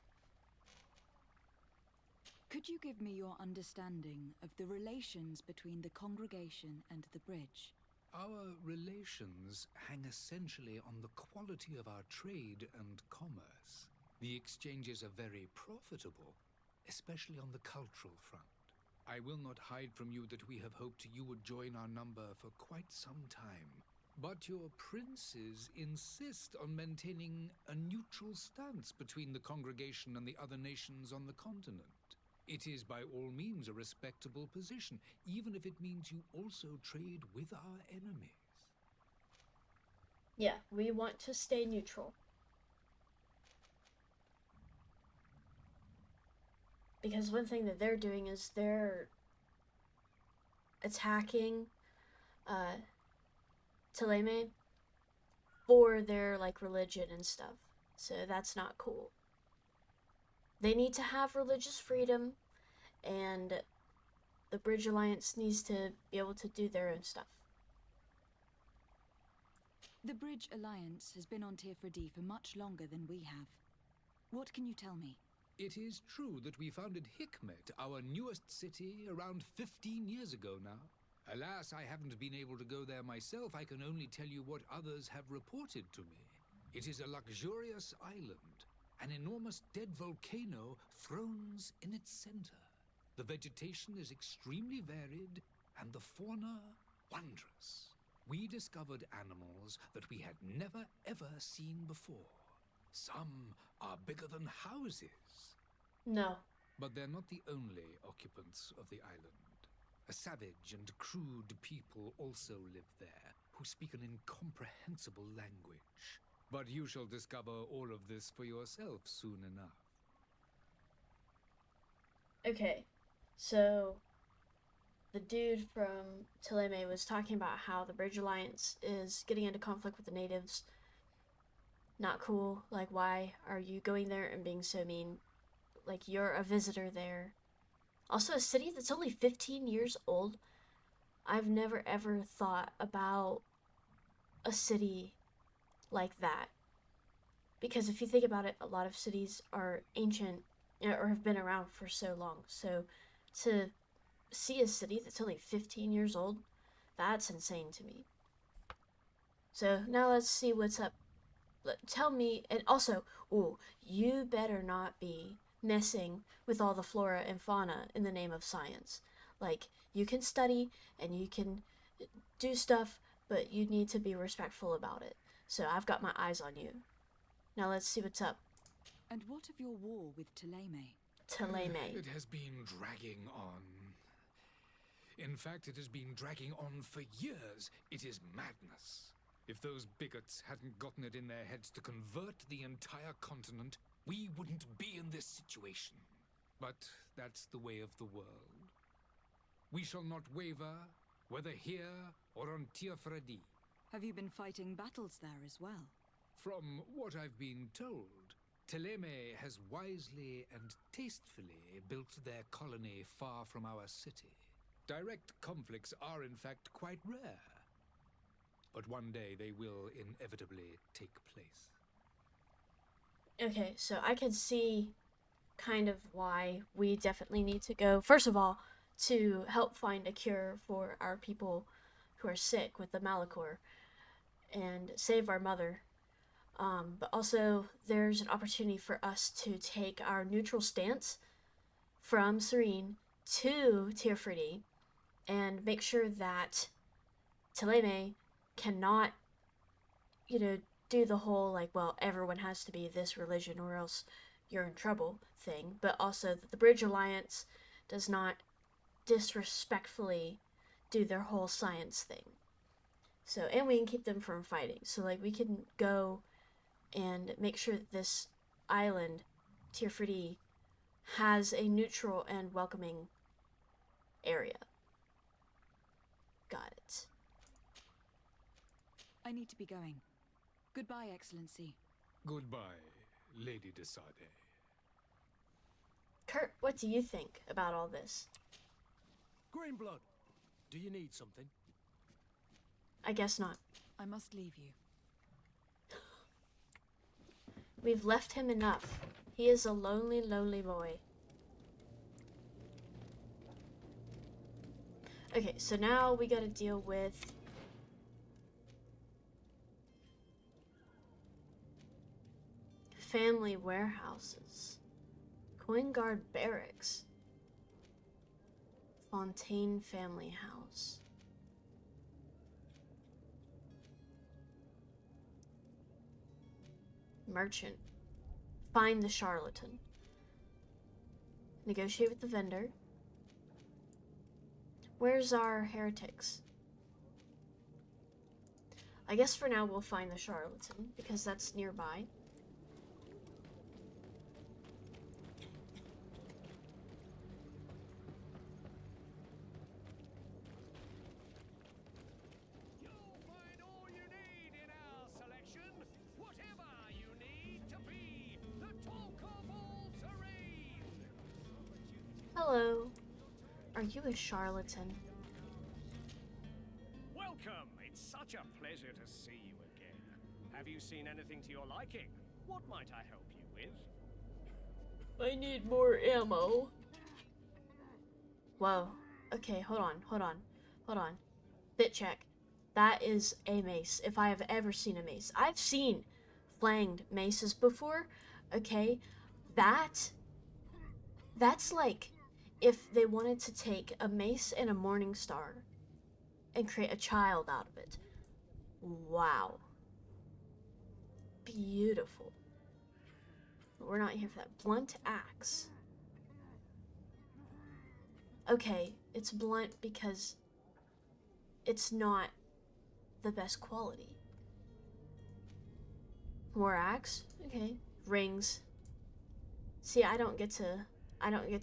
Could you give me your understanding of the relations between the congregation and the bridge? Our relations hang essentially on the quality of our trade and commerce. The exchanges are very profitable, especially on the cultural front. I will not hide from you that we have hoped you would join our number for quite some time. But your princes insist on maintaining a neutral stance between the congregation and the other nations on the continent. It is by all means a respectable position, even if it means you also trade with our enemies. Yeah, we want to stay neutral. Because one thing that they're doing is they're attacking Thélème for their, like, religion and stuff. So that's not cool. They need to have religious freedom, and the Bridge Alliance needs to be able to do their own stuff. The Bridge Alliance has been on Teofredi for much longer than we have. What can you tell me? It is true that we founded Hikmet, our newest city, around 15 years ago now. Alas, I haven't been able to go there myself. I can only tell you what others have reported to me. It is a luxurious island. An enormous dead volcano thrones in its center. The vegetation is extremely varied, and the fauna wondrous. We discovered animals that we had never ever seen before. Some are bigger than houses. No. But they're not the only occupants of the island. A savage and crude people also live there, who speak an incomprehensible language. But you shall discover all of this for yourself soon enough. Okay, so the dude from Thélème was talking about how the Bridge Alliance is getting into conflict with the natives. Not cool. Like, why are you going there and being so mean? Like, you're a visitor there. Also, a city that's only 15 years old. I've never ever thought about a city like that. Because if you think about it, a lot of cities are ancient or have been around for so long. So to see a city that's only 15 years old, that's insane to me. So now let's see what's up. Tell me, and also, ooh, you better not be messing with all the flora and fauna in the name of science. Like, you can study and you can do stuff, but you need to be respectful about it. So I've got my eyes on you. Now let's see what's up. And what of your war with Thélème? Thélème. It has been dragging on. In fact, it has been dragging on for years. It is madness. If those bigots hadn't gotten it in their heads to convert the entire continent, we wouldn't be in this situation. But that's the way of the world. We shall not waver, whether here or on Tirfredi. Have you been fighting battles there as well? From what I've been told, Thélème has wisely and tastefully built their colony far from our city. Direct conflicts are in fact quite rare. But one day they will inevitably take place. Okay, so I can see kind of why we definitely need to go. First of all, to help find a cure for our people who are sick with the Malachor and save our mother. But also, there's an opportunity for us to take our neutral stance from Serene to Tirfredi and make sure that Thélème cannot, do the whole, like, well, everyone has to be this religion or else you're in trouble thing, but also that the Bridge Alliance does not disrespectfully do their whole science thing. So, and we can keep them from fighting. So, like, we can go and make sure that this island, Tirfredi, has a neutral and welcoming area. Got it. I need to be going. Goodbye, Excellency. Goodbye, Lady de Sade. Kurt, what do you think about all this? Greenblood, do you need something? I guess not. I must leave you. We've left him enough. He is a lonely, lonely boy. Okay, so now we gotta deal with family warehouses, Coingard Barracks, Fontaine Family House. Merchant. Find the charlatan. Negotiate with the vendor. Where's our heretics? I guess for now we'll find the charlatan, because that's nearby. Hello. Are you a charlatan? Welcome! It's such a pleasure to see you again. Have you seen anything to your liking? What might I help you with? I need more ammo. Whoa. Okay, hold on. Bit check. That is a mace, if I have ever seen a mace. I've seen flanged maces before, okay? That's like if they wanted to take a mace and a morning star and create a child out of it. Wow. Beautiful. We're not here for that. Blunt axe. Okay, it's blunt because it's not the best quality. More axe? Okay. Rings. See, I don't get to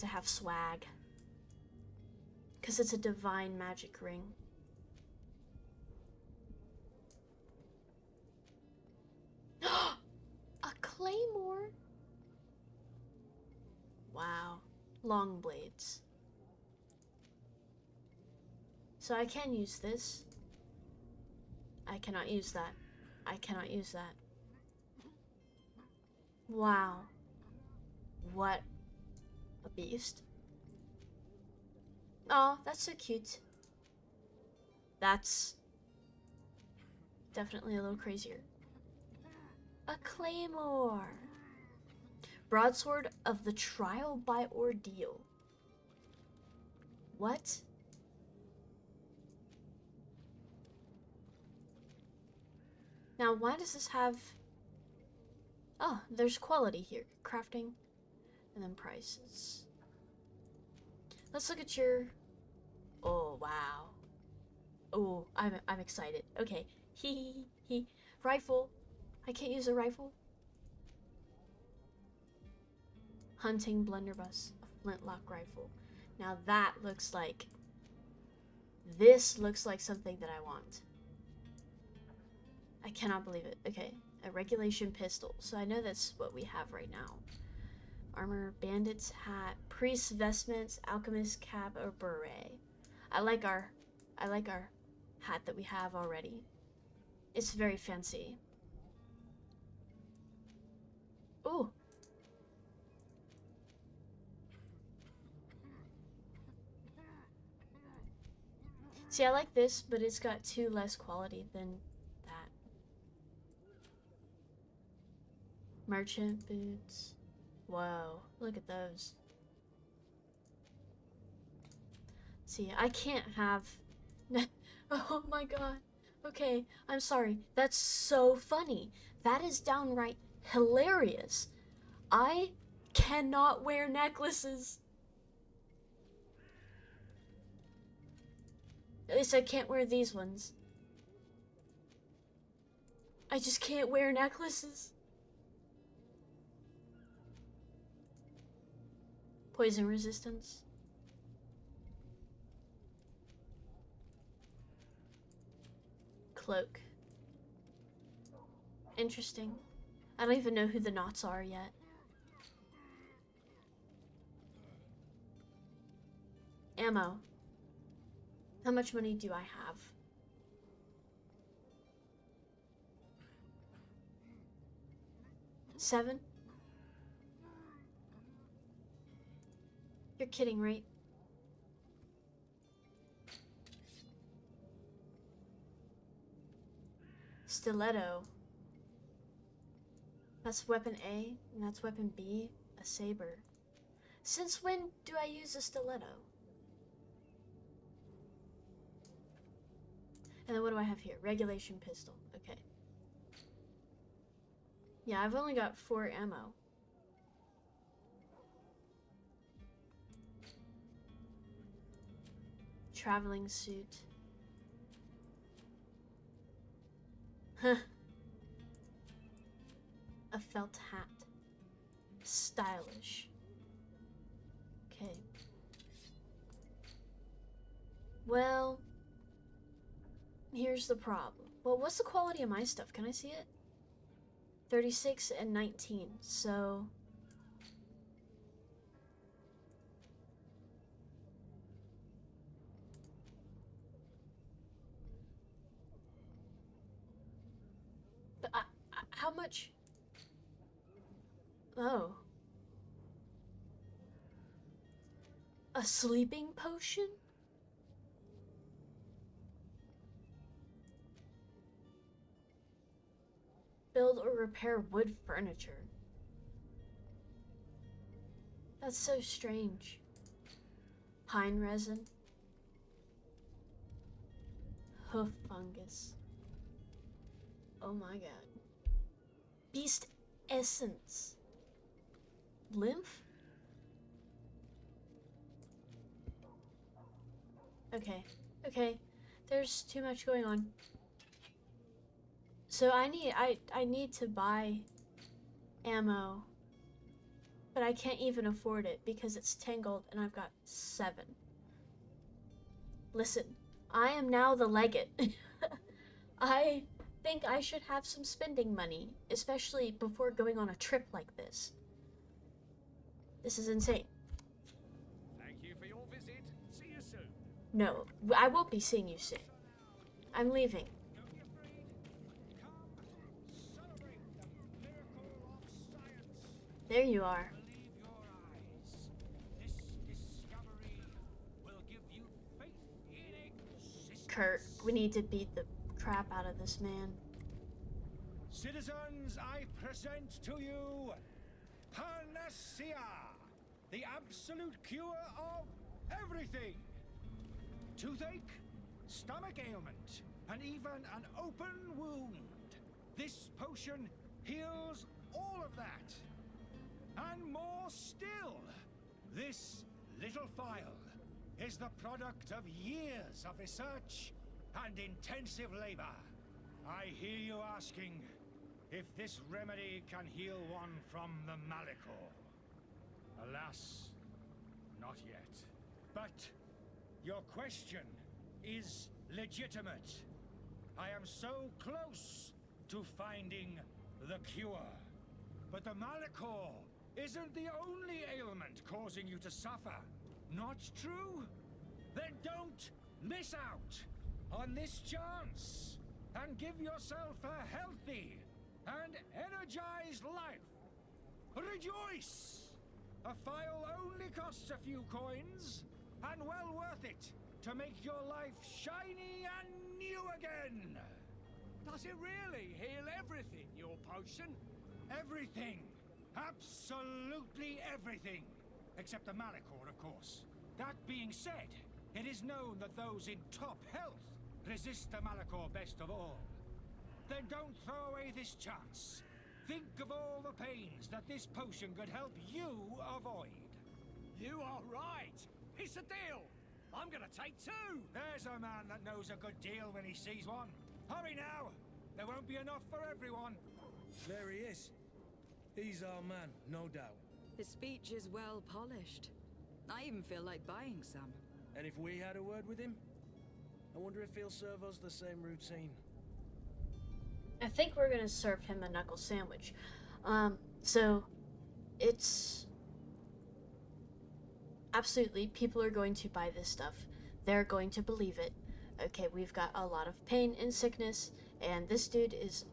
have swag. 'Cause it's a divine magic ring. A claymore? Wow. Long blades. So I can use this. I cannot use that. I cannot use that. Wow. What a beast. Oh, that's so cute. That's definitely a little crazier. A claymore. Broadsword of the Trial by Ordeal. What? Now, why does this have... Oh, there's quality here. Crafting. And then prices. Let's look at your... Oh, wow. Oh, I'm excited. Okay. He. Rifle. I can't use a rifle. Hunting blunderbuss. A flintlock rifle. Now that looks like... This looks like something that I want. I cannot believe it. Okay. A regulation pistol. So I know that's what we have right now. Armor, bandit's hat, priest's vestments, alchemist cap, or beret. I like our hat that we have already. It's very fancy. Ooh. See, I like this, but it's got 2 less quality than that. Merchant boots. Whoa, look at those. See, I can't have... Oh my god. Okay, I'm sorry. That's so funny. That is downright hilarious. I cannot wear necklaces. At least I can't wear these ones. I just can't wear necklaces. Poison resistance. Cloak. Interesting. I don't even know who the knots are yet. Ammo. How much money do I have? $7? You're kidding, right? Stiletto. That's weapon A, and that's weapon B, a saber. Since when do I use a stiletto? And then what do I have here? Regulation pistol. Okay. Yeah, I've only got 4 ammo. Traveling suit. Huh. A felt hat. Stylish. Okay. Well, here's the problem. Well, what's the quality of my stuff? Can I see it? 36 and 19, so... But how much? Oh. A sleeping potion? Build or repair wood furniture. That's so strange. Pine resin. Hoof fungus. Oh my god. Beast essence. Lymph? Okay. Okay. There's too much going on. So I need to buy ammo. But I can't even afford it because it's 10 gold and I've got 7. Listen, I am now the legate. I think I should have some spending money, especially before going on a trip like this. This is insane. Thank you for your visit. See you soon. No, I won't be seeing you soon. I'm leaving. Don't be afraid. Come, celebrate the miracle of science. There you are. Believe your eyes. This discovery will give you faith in existence. Kurt, we need to beat the crap out of this man. Citizens, I present to you Panacea, the absolute cure of everything. Toothache, stomach ailment, and even an open wound. This potion heals all of that. And more still, this little phial is the product of years of research and intensive labor. I hear you asking if this remedy can heal one from the Malachor. Alas, not yet. But your question is legitimate. I am so close to finding the cure. But the Malachor isn't the only ailment causing you to suffer. Not true? Then don't miss out on this chance and give yourself a healthy and energized life. Rejoice! A phial only costs a few coins, and well worth it to make your life shiny and new again. Does it really heal everything, your potion? Everything. Absolutely everything. Except the Malachor, of course. That being said, it is known that those in top health resist the Malachor best of all. Then don't throw away this chance. Think of all the pains that this potion could help you avoid. You are right. It's a deal. I'm gonna take 2. There's a man that knows a good deal when he sees one. Hurry now. There won't be enough for everyone. There he is. He's our man, no doubt. His speech is well polished. I even feel like buying some. And if we had a word with him, I wonder if he'll serve us the same routine. I think we're gonna serve him a knuckle sandwich. So it's absolutely, people are going to buy this stuff. They're going to believe it. Okay, we've got a lot of pain and sickness, and this dude is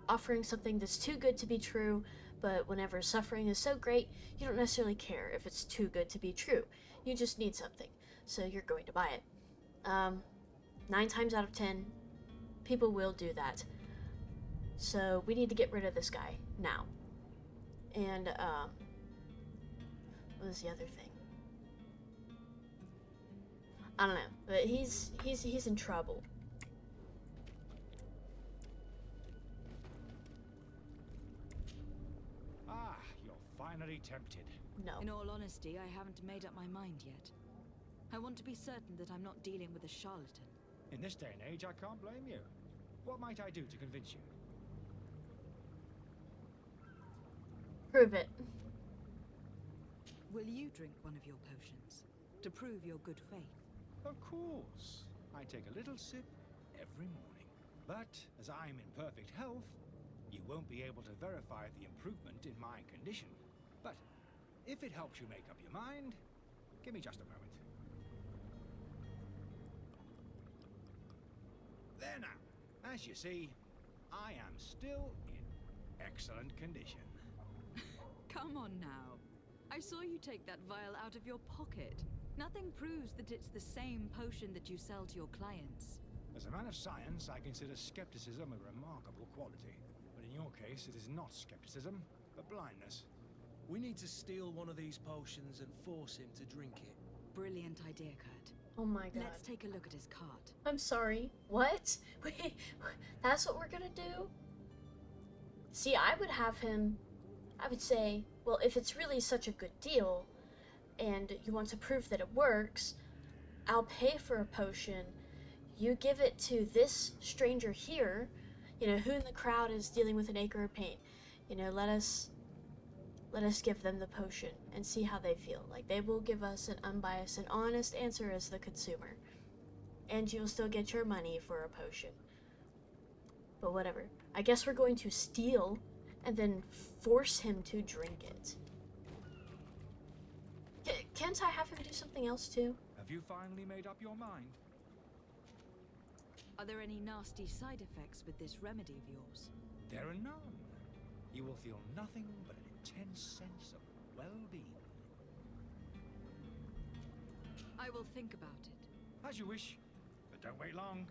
offering something that's too good to be true, but whenever suffering is so great, you don't necessarily care if it's too good to be true. You just need something, so you're going to buy it. 9 times out of 10, people will do that. So we need to get rid of this guy now. And what was the other thing? I don't know, but he's in trouble. Ah, you're finally tempted. No. In all honesty, I haven't made up my mind yet. I want to be certain that I'm not dealing with a charlatan. In this day and age, I can't blame you. What might I do to convince you? Prove it. Will you drink one of your potions to prove your good faith? Of course. I take a little sip every morning. But as I'm in perfect health, you won't be able to verify the improvement in my condition. But if it helps you make up your mind, give me just a moment. There now. As you see, I am still in excellent condition. Come on now. I saw you take that vial out of your pocket. Nothing proves that it's the same potion that you sell to your clients. As a man of science, I consider skepticism a remarkable quality. But in your case, it is not skepticism, but blindness. We need to steal one of these potions and force him to drink it. Brilliant idea, Kurt. Oh my god. Let's take a look at his cart. I'm sorry. What? Wait, that's what we're gonna do? See, I would have him I would say, well, if it's really such a good deal, and you want to prove that it works, I'll pay for a potion. You give it to this stranger here, you know, who in the crowd is dealing with an acre of pain. You know, let us give them the potion and see how they feel. Like, they will give us an unbiased and honest answer as the consumer. And you'll still get your money for a potion. But whatever. I guess we're going to steal and then force him to drink it. Can't I have him do something else too? Have you finally made up your mind? Are there any nasty side effects with this remedy of yours? There are none. You will feel nothing but an intense sense of well-being. I will think about it. As you wish, but don't wait long.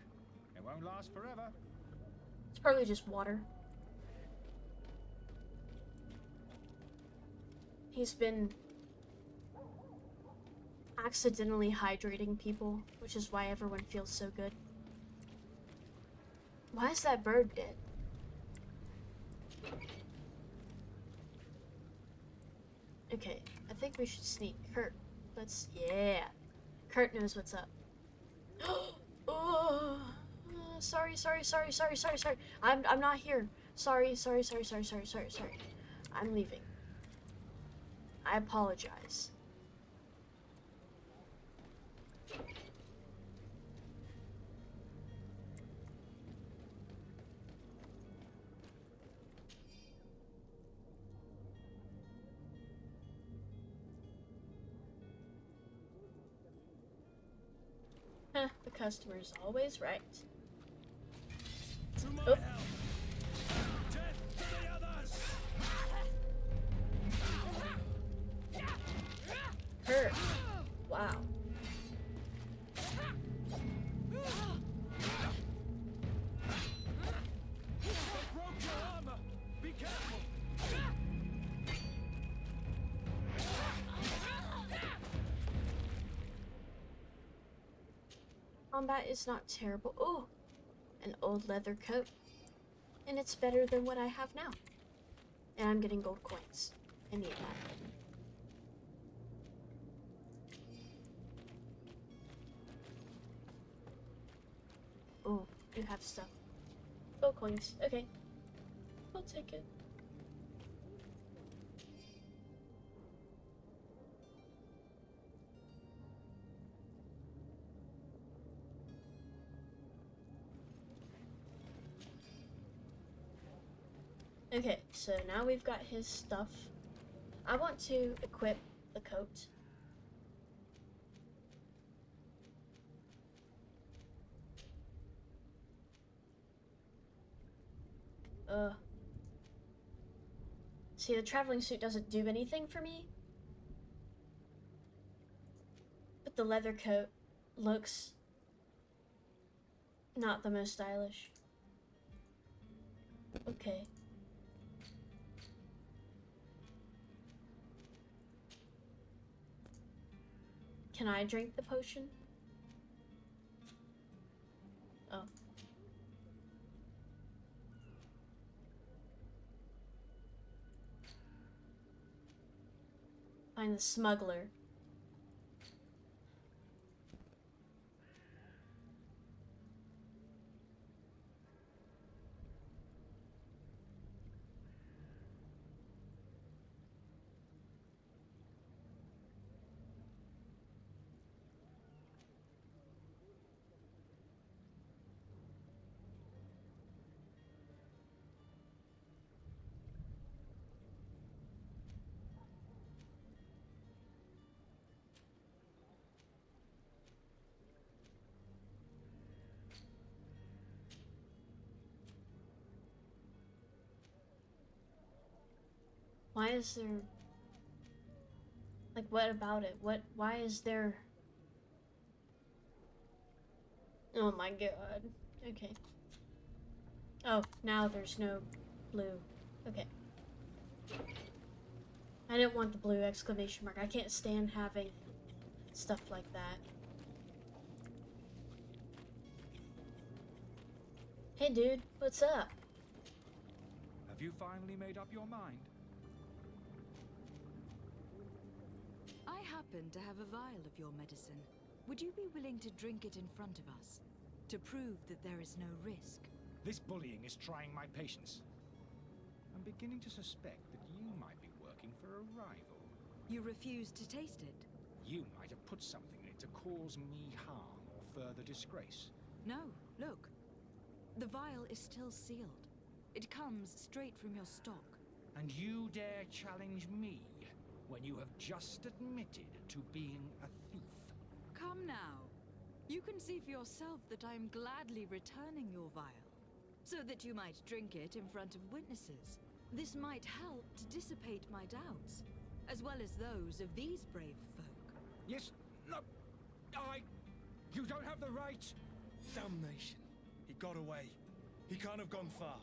It won't last forever. It's probably just water. He's been accidentally hydrating people, which is why everyone feels so good. Why is that bird dead? Okay, I think we should sneak. Kurt, yeah. Kurt knows what's up. Oh, sorry. I'm not here. Sorry. I'm leaving. I apologize. The customer's always right. To my Oh. help! Death to the others! Kurt. Wow. They broke your armor! Be careful! Combat is not terrible. Oh, an old leather coat. And it's better than what I have now. And I'm getting gold coins. I need that. Oh, you have stuff. Gold coins. Okay. I'll take it. Okay, so now we've got his stuff. I want to equip the coat. See, the traveling suit doesn't do anything for me. But the leather coat looks not the most stylish. Okay. Can I drink the potion? Oh. Find the smuggler. Why is there... Like, what about it? Why is there... Oh my god. Okay. Oh, now there's no blue. Okay. I didn't want the blue exclamation mark. I can't stand having stuff like that. Hey dude, what's up? Have you finally made up your mind? happen to have a vial of your medicine. Would you be willing to drink it in front of us, to prove that there is no risk? This bullying is trying my patience. I'm beginning to suspect that you might be working for a rival. You refuse to taste it? You might have put something in it to cause me harm or further disgrace. No, look. The vial is still sealed. It comes straight from your stock. And you dare challenge me when you have just admitted to being a thief? Come now. You can see for yourself that I am gladly returning your vial, so that you might drink it in front of witnesses. This might help to dissipate my doubts, as well as those of these brave folk. Yes, no, you don't have the right. Damnation. He got away. He can't have gone far.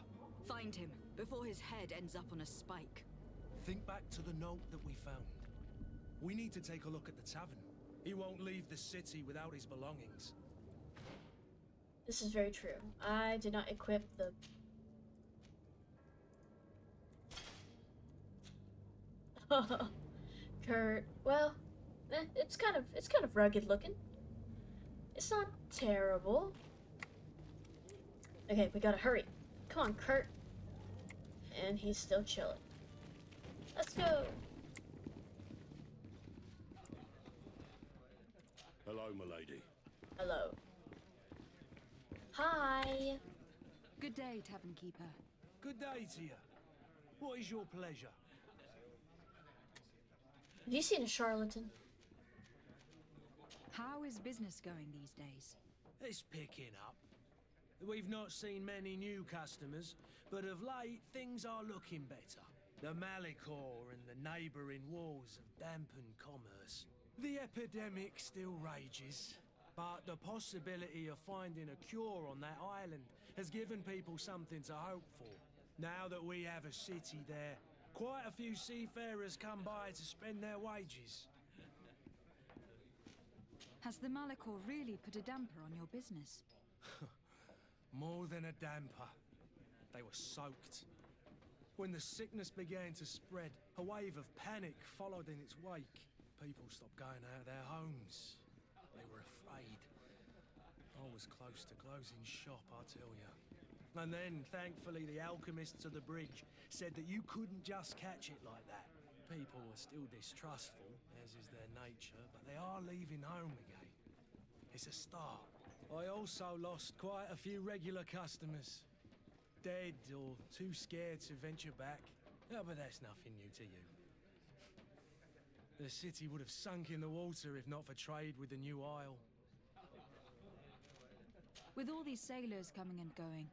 Find him, before his head ends up on a spike. Think back to the note that we found. We need to take a look at the tavern. He won't leave the city without his belongings. This is very true. I did not equip the... Kurt, well, it's kind of rugged looking. It's not terrible. Okay, we gotta hurry. Come on, Kurt. And he's still chilling. Let's go. Hello, milady. Hello. Hi. Good day, Tavern Keeper. Good day to you. What is your pleasure? Have you seen a charlatan? How is business going these days? It's picking up. We've not seen many new customers, but of late things are looking better. The Malicor and the neighbouring wars have dampened commerce. The epidemic still rages, but the possibility of finding a cure on that island has given people something to hope for. Now that we have a city there, quite a few seafarers come by to spend their wages. Has the Malicor really put a damper on your business? More than a damper. They were soaked. When the sickness began to spread, a wave of panic followed in its wake. People stopped going out of their homes. They were afraid. I was close to closing shop, I tell you. And then, thankfully, the alchemists of the bridge said that you couldn't just catch it like that. People were still distrustful, as is their nature, but they are leaving home again. It's a start. I also lost quite a few regular customers. Dead or too scared to venture back. Oh, but that's nothing new to you. The city would have sunk in the water if not for trade with the new isle. With all these sailors coming and going,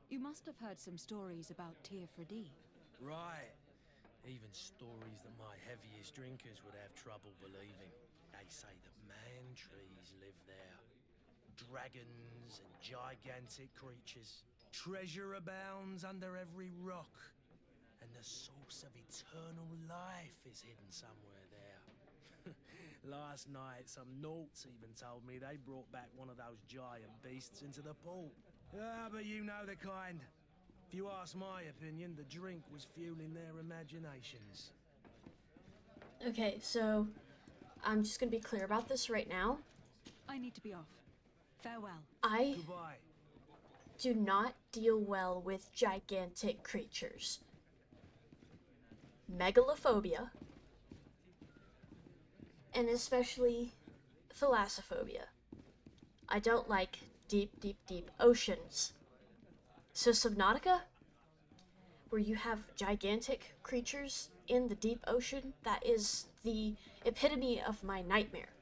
you must have heard some stories about Tir Freddy. Right. Even stories that my heaviest drinkers would have trouble believing. They say that man-trees live there. Dragons and gigantic creatures. Treasure abounds under every rock. And the source of eternal life is hidden somewhere there. Last night, some naughts even told me they brought back one of those giant beasts into the port. Ah, but you know the kind. If you ask my opinion, the drink was fueling their imaginations. Okay, so I'm just gonna be clear about this right now. I need to be off. Farewell. I Goodbye. do not deal well with gigantic creatures. Megalophobia, and especially thalassophobia. I don't like deep, deep, deep oceans. So Subnautica, where you have gigantic creatures in the deep ocean, that is the epitome of my nightmare.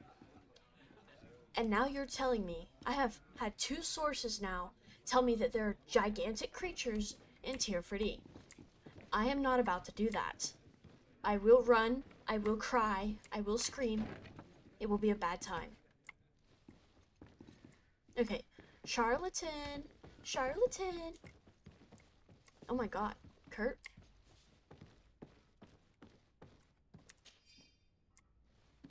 And now you're telling me, I have had 2 sources now tell me that there are gigantic creatures in Tir Freddy. I am not about to do that. I will run, I will cry, I will scream. It will be a bad time. Okay, charlatan, charlatan. Oh my god, Kurt.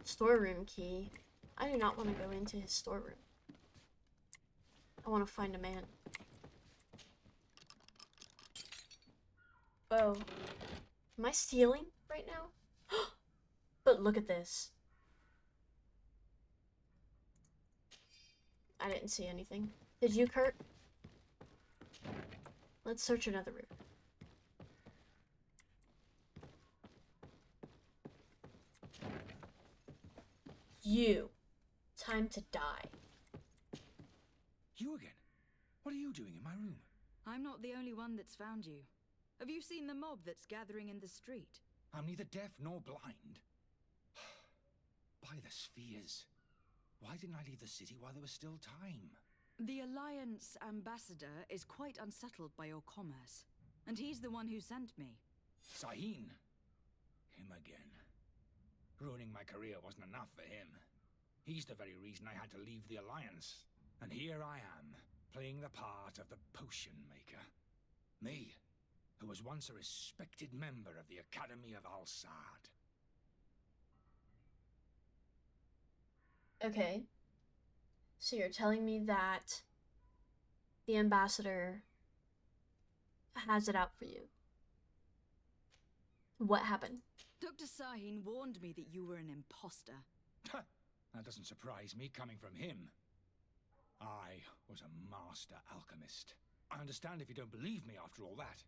Storeroom key. I do not want to go into his storeroom. I want to find a man. Oh. Am I stealing right now? But look at this. I didn't see anything. Did you, Kurt? Let's search another room. You. Time to die. You again? What are you doing in my room? I'm not the only one that's found you. Have you seen the mob that's gathering in the street? I'm neither deaf nor blind. By the spheres. Why didn't I leave the city while there was still time? The Alliance ambassador is quite unsettled by your commerce, and he's the one who sent me. Sahin. Him again. Ruining my career wasn't enough for him. He's the very reason I had to leave the Alliance. And here I am, playing the part of the potion maker. Me, who was once a respected member of the Academy of Al-Sad. Okay. So you're telling me that the ambassador has it out for you. What happened? Dr. Sahin warned me that you were an imposter. That doesn't surprise me, coming from him. I was a master alchemist. I understand if you don't believe me after all that,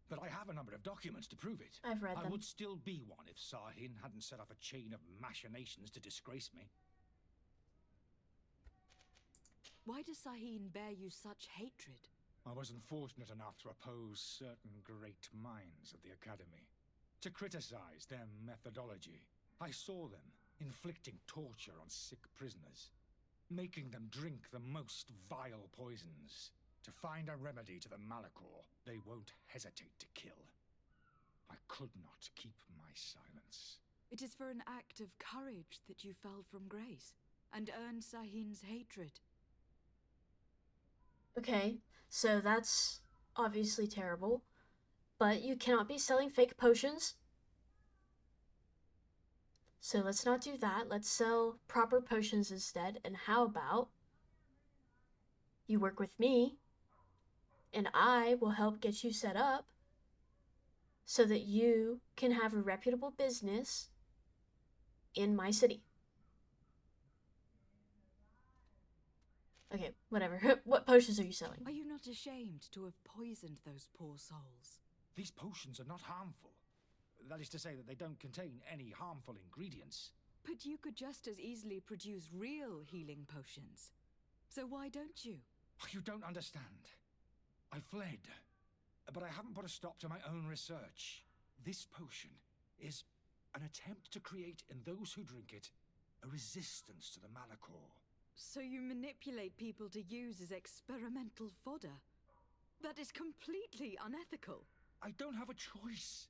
but I have a number of documents to prove it. I've read them. I would still be one if Sahin hadn't set off a chain of machinations to disgrace me. Why does Sahin bear you such hatred? I wasn't fortunate enough to oppose certain great minds of the Academy, to criticize their methodology. I saw them inflicting torture on sick prisoners, making them drink the most vile poisons. To find a remedy to the Malachor, they won't hesitate to kill. I could not keep my silence. It is for an act of courage that you fell from grace and earned Sahin's hatred. Okay, so that's obviously terrible, but you cannot be selling fake potions. So let's not do that. Let's sell proper potions instead. And how about you work with me and I will help get you set up so that you can have a reputable business in my city. Okay, whatever. What potions are you selling? Are you not ashamed to have poisoned those poor souls? These potions are not harmful. That is to say that they don't contain any harmful ingredients. But you could just as easily produce real healing potions. So why don't you? You don't understand. I fled, but I haven't put a stop to my own research. This potion is an attempt to create in those who drink it a resistance to the Malachor. So you manipulate people to use as experimental fodder? That is completely unethical. I don't have a choice,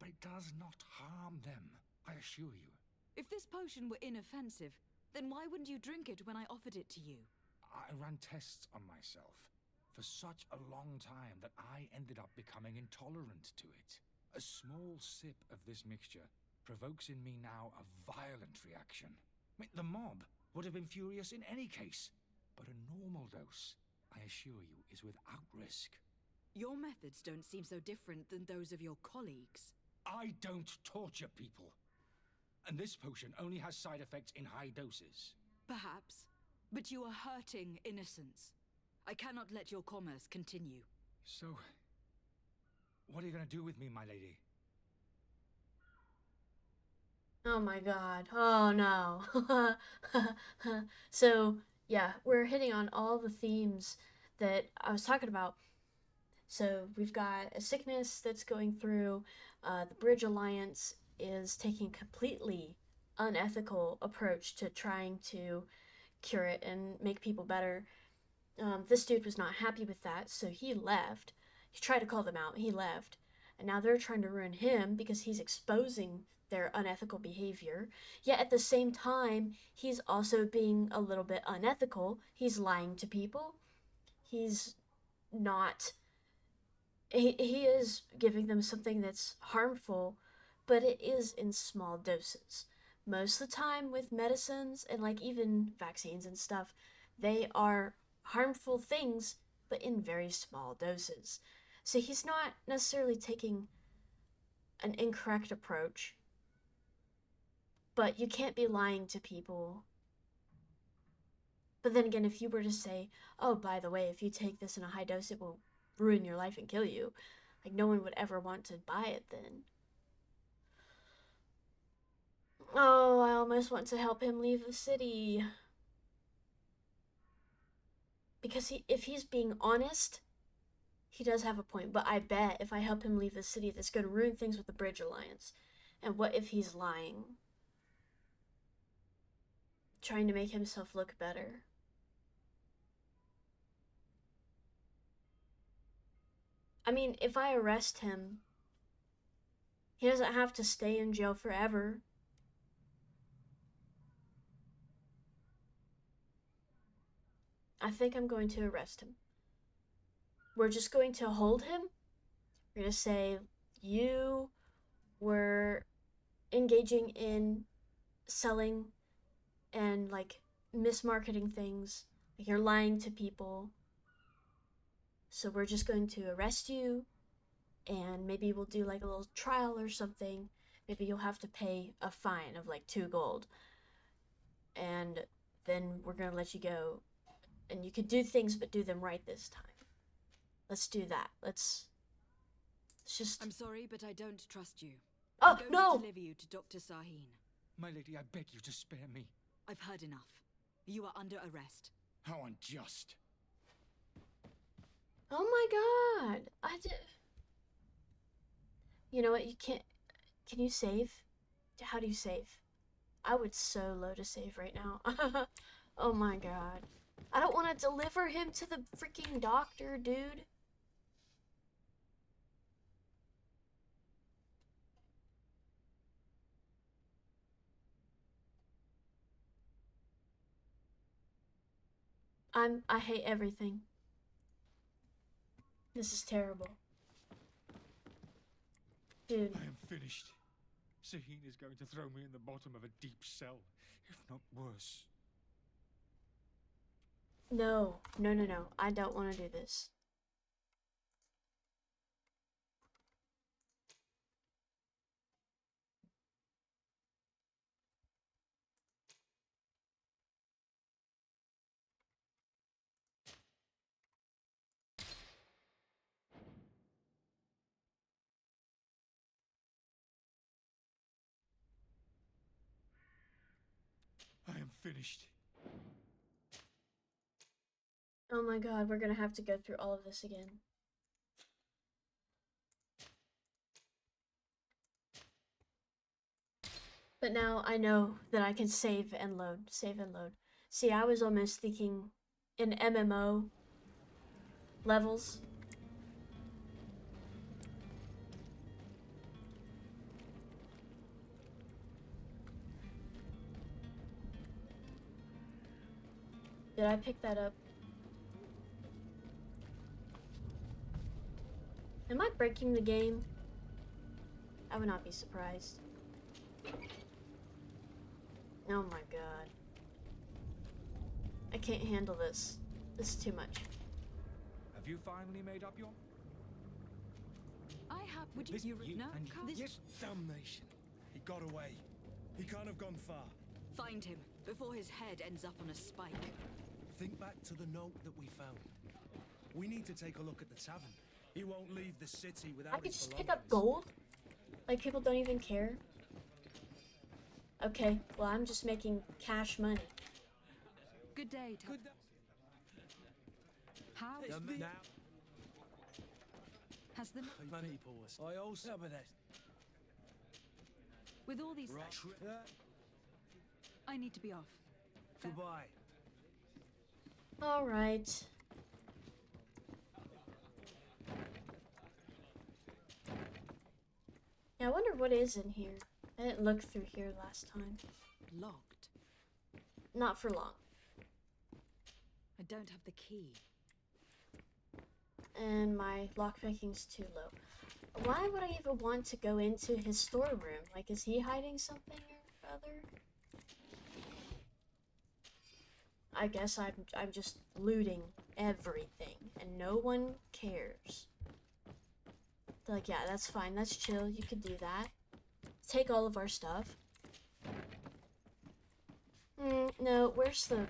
but it does not harm them, I assure you. If this potion were inoffensive, then why wouldn't you drink it when I offered it to you? I ran tests on myself for such a long time that I ended up becoming intolerant to it. A small sip of this mixture provokes in me now a violent reaction. The mob would have been furious in any case, but a normal dose, I assure you, is without risk. Your methods don't seem so different than those of your colleagues. I don't torture people. And this potion only has side effects in high doses. Perhaps, but you are hurting innocents. I cannot let your commerce continue. So, what are you going to do with me, my lady? Oh my god. Oh no. So, yeah, we're hitting on all the themes that I was talking about. So, we've got a sickness that's going through. The Bridge Alliance is taking a completely unethical approach to trying to cure it and make people better. This dude was not happy with that, so he left. He tried to call them out, he left. And now they're trying to ruin him because he's exposing their unethical behavior. Yet at the same time, he's also being a little bit unethical. He's lying to people. He's not... He is giving them something that's harmful, but it is in small doses. Most of the time with medicines and like even vaccines and stuff, they are harmful things, but in very small doses. So he's not necessarily taking an incorrect approach, but you can't be lying to people But then again, if you were to say, oh, by the way, if you take this in a high dose, it will ruin your life and kill you, like, no one would ever want to buy it then. Oh, I almost want to help him leave the city. Because if he's being honest, he does have a point. But I bet if I help him leave the city, that's going to ruin things with the Bridge Alliance. And what if he's lying? Trying to make himself look better. I mean, if I arrest him, he doesn't have to stay in jail forever. I think I'm going to arrest him. We're just going to hold him. We're going to say, you were engaging in selling and, like, mismarketing things. Like, you're lying to people. So we're just going to arrest you, and maybe we'll do, like, a little trial or something. Maybe you'll have to pay a fine of, like, 2 gold. And then we're going to let you go. And you could do things, but do them right this time. Let's do that. Let's just... I'm sorry, but I don't trust you. Oh, I'm going no! to deliver you to Dr. Sahin. My lady, I beg you to spare me. I've heard enough. You are under arrest. How unjust. Oh my god. You know what? You can't... Can you save? How do you save? I would so low to save right now. Oh my god. I don't want to deliver him to the freaking doctor, dude. I hate everything. This is terrible. Dude. I am finished. Sahin is going to throw me in the bottom of a deep cell, if not worse. No. No, no, no. I don't want to do this. I am finished. Oh my god, we're gonna have to go through all of this again. But now I know that I can save and load. Save and load. See, I was almost thinking in MMO levels. Did I pick that up? Am I breaking the game? I would not be surprised. Oh my god. I can't handle this. This is too much. Have you finally made up your... I have... Would This- you... you no, and- come. Yes. Damnation. He got away. He can't have gone far. Find him, before his head ends up on a spike. Think back to the note that we found. We need to take a look at the tavern. He won't leave the city without I could his just belongings. pick up gold? Like, people don't even care? Okay, well, I'm just making cash money. Good day, Tom. How is the... Now, Has the... people was. I also have that. With all these... Right. I need to be off. Goodbye. Alright. Yeah, I wonder what is in here. I didn't look through here last time. Locked. Not for long. I don't have the key. And my lockpicking's too low. Why would I even want to go into his storeroom? Like, is he hiding something or other? I guess I'm just looting everything, and no one cares. They're like, yeah, that's fine, that's chill, you could do that. Take all of our stuff. No, where's the...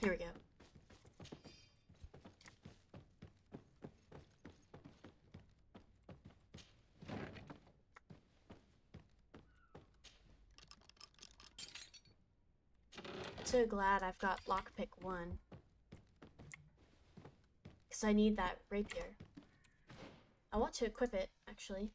Here we go. So glad I've got lockpick 1. Because I need that rapier. I want to equip it, actually.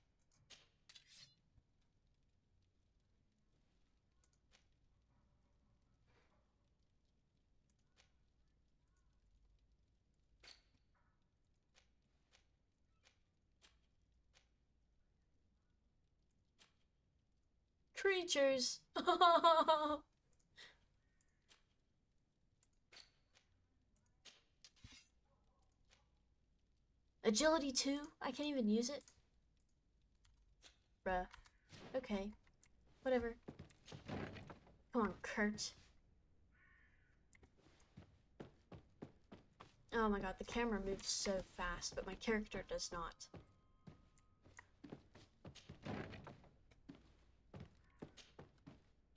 Creatures! Agility 2? I can't even use it? Bruh. Okay. Whatever. Come on, Kurt. Oh my god, the camera moves so fast, but my character does not.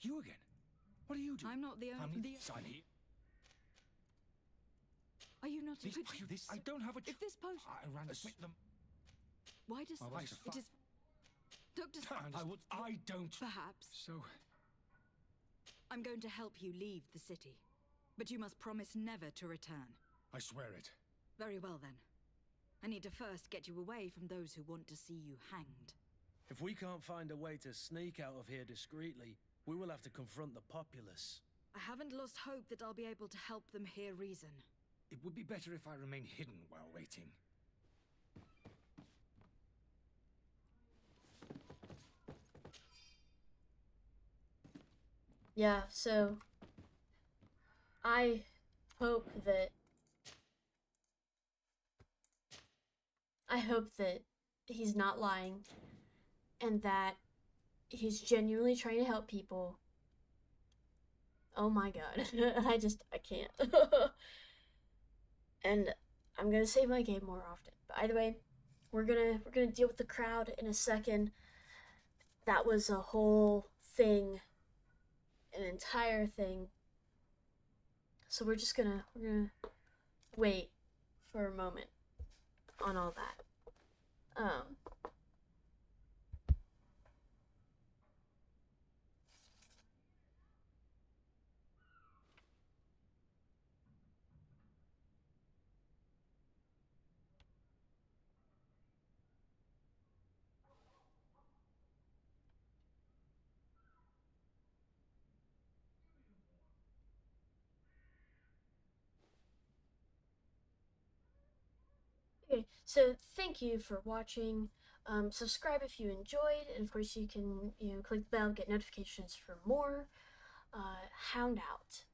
You again? What are you doing? I'm not the only. Sign here. Are you not? This, I don't have a. If this potion. I ran to smith them. Why does My wife's a it is? Doctor. I don't. Perhaps. So. I'm going to help you leave the city, but you must promise never to return. I swear it. Very well then. I need to first get you away from those who want to see you hanged. If we can't find a way to sneak out of here discreetly, we will have to confront the populace. I haven't lost hope that I'll be able to help them hear reason. It would be better if I remain hidden while waiting. Yeah, so I hope that he's not lying and that he's genuinely trying to help people. Oh my god. I can't. And I'm gonna save my game more often. But either way, we're gonna deal with the crowd in a second. That was a whole thing. An entire thing. So we're gonna wait for a moment on all that. Okay, so thank you for watching. Subscribe if you enjoyed, and of course you can click the bell, get notifications for more. Hound out.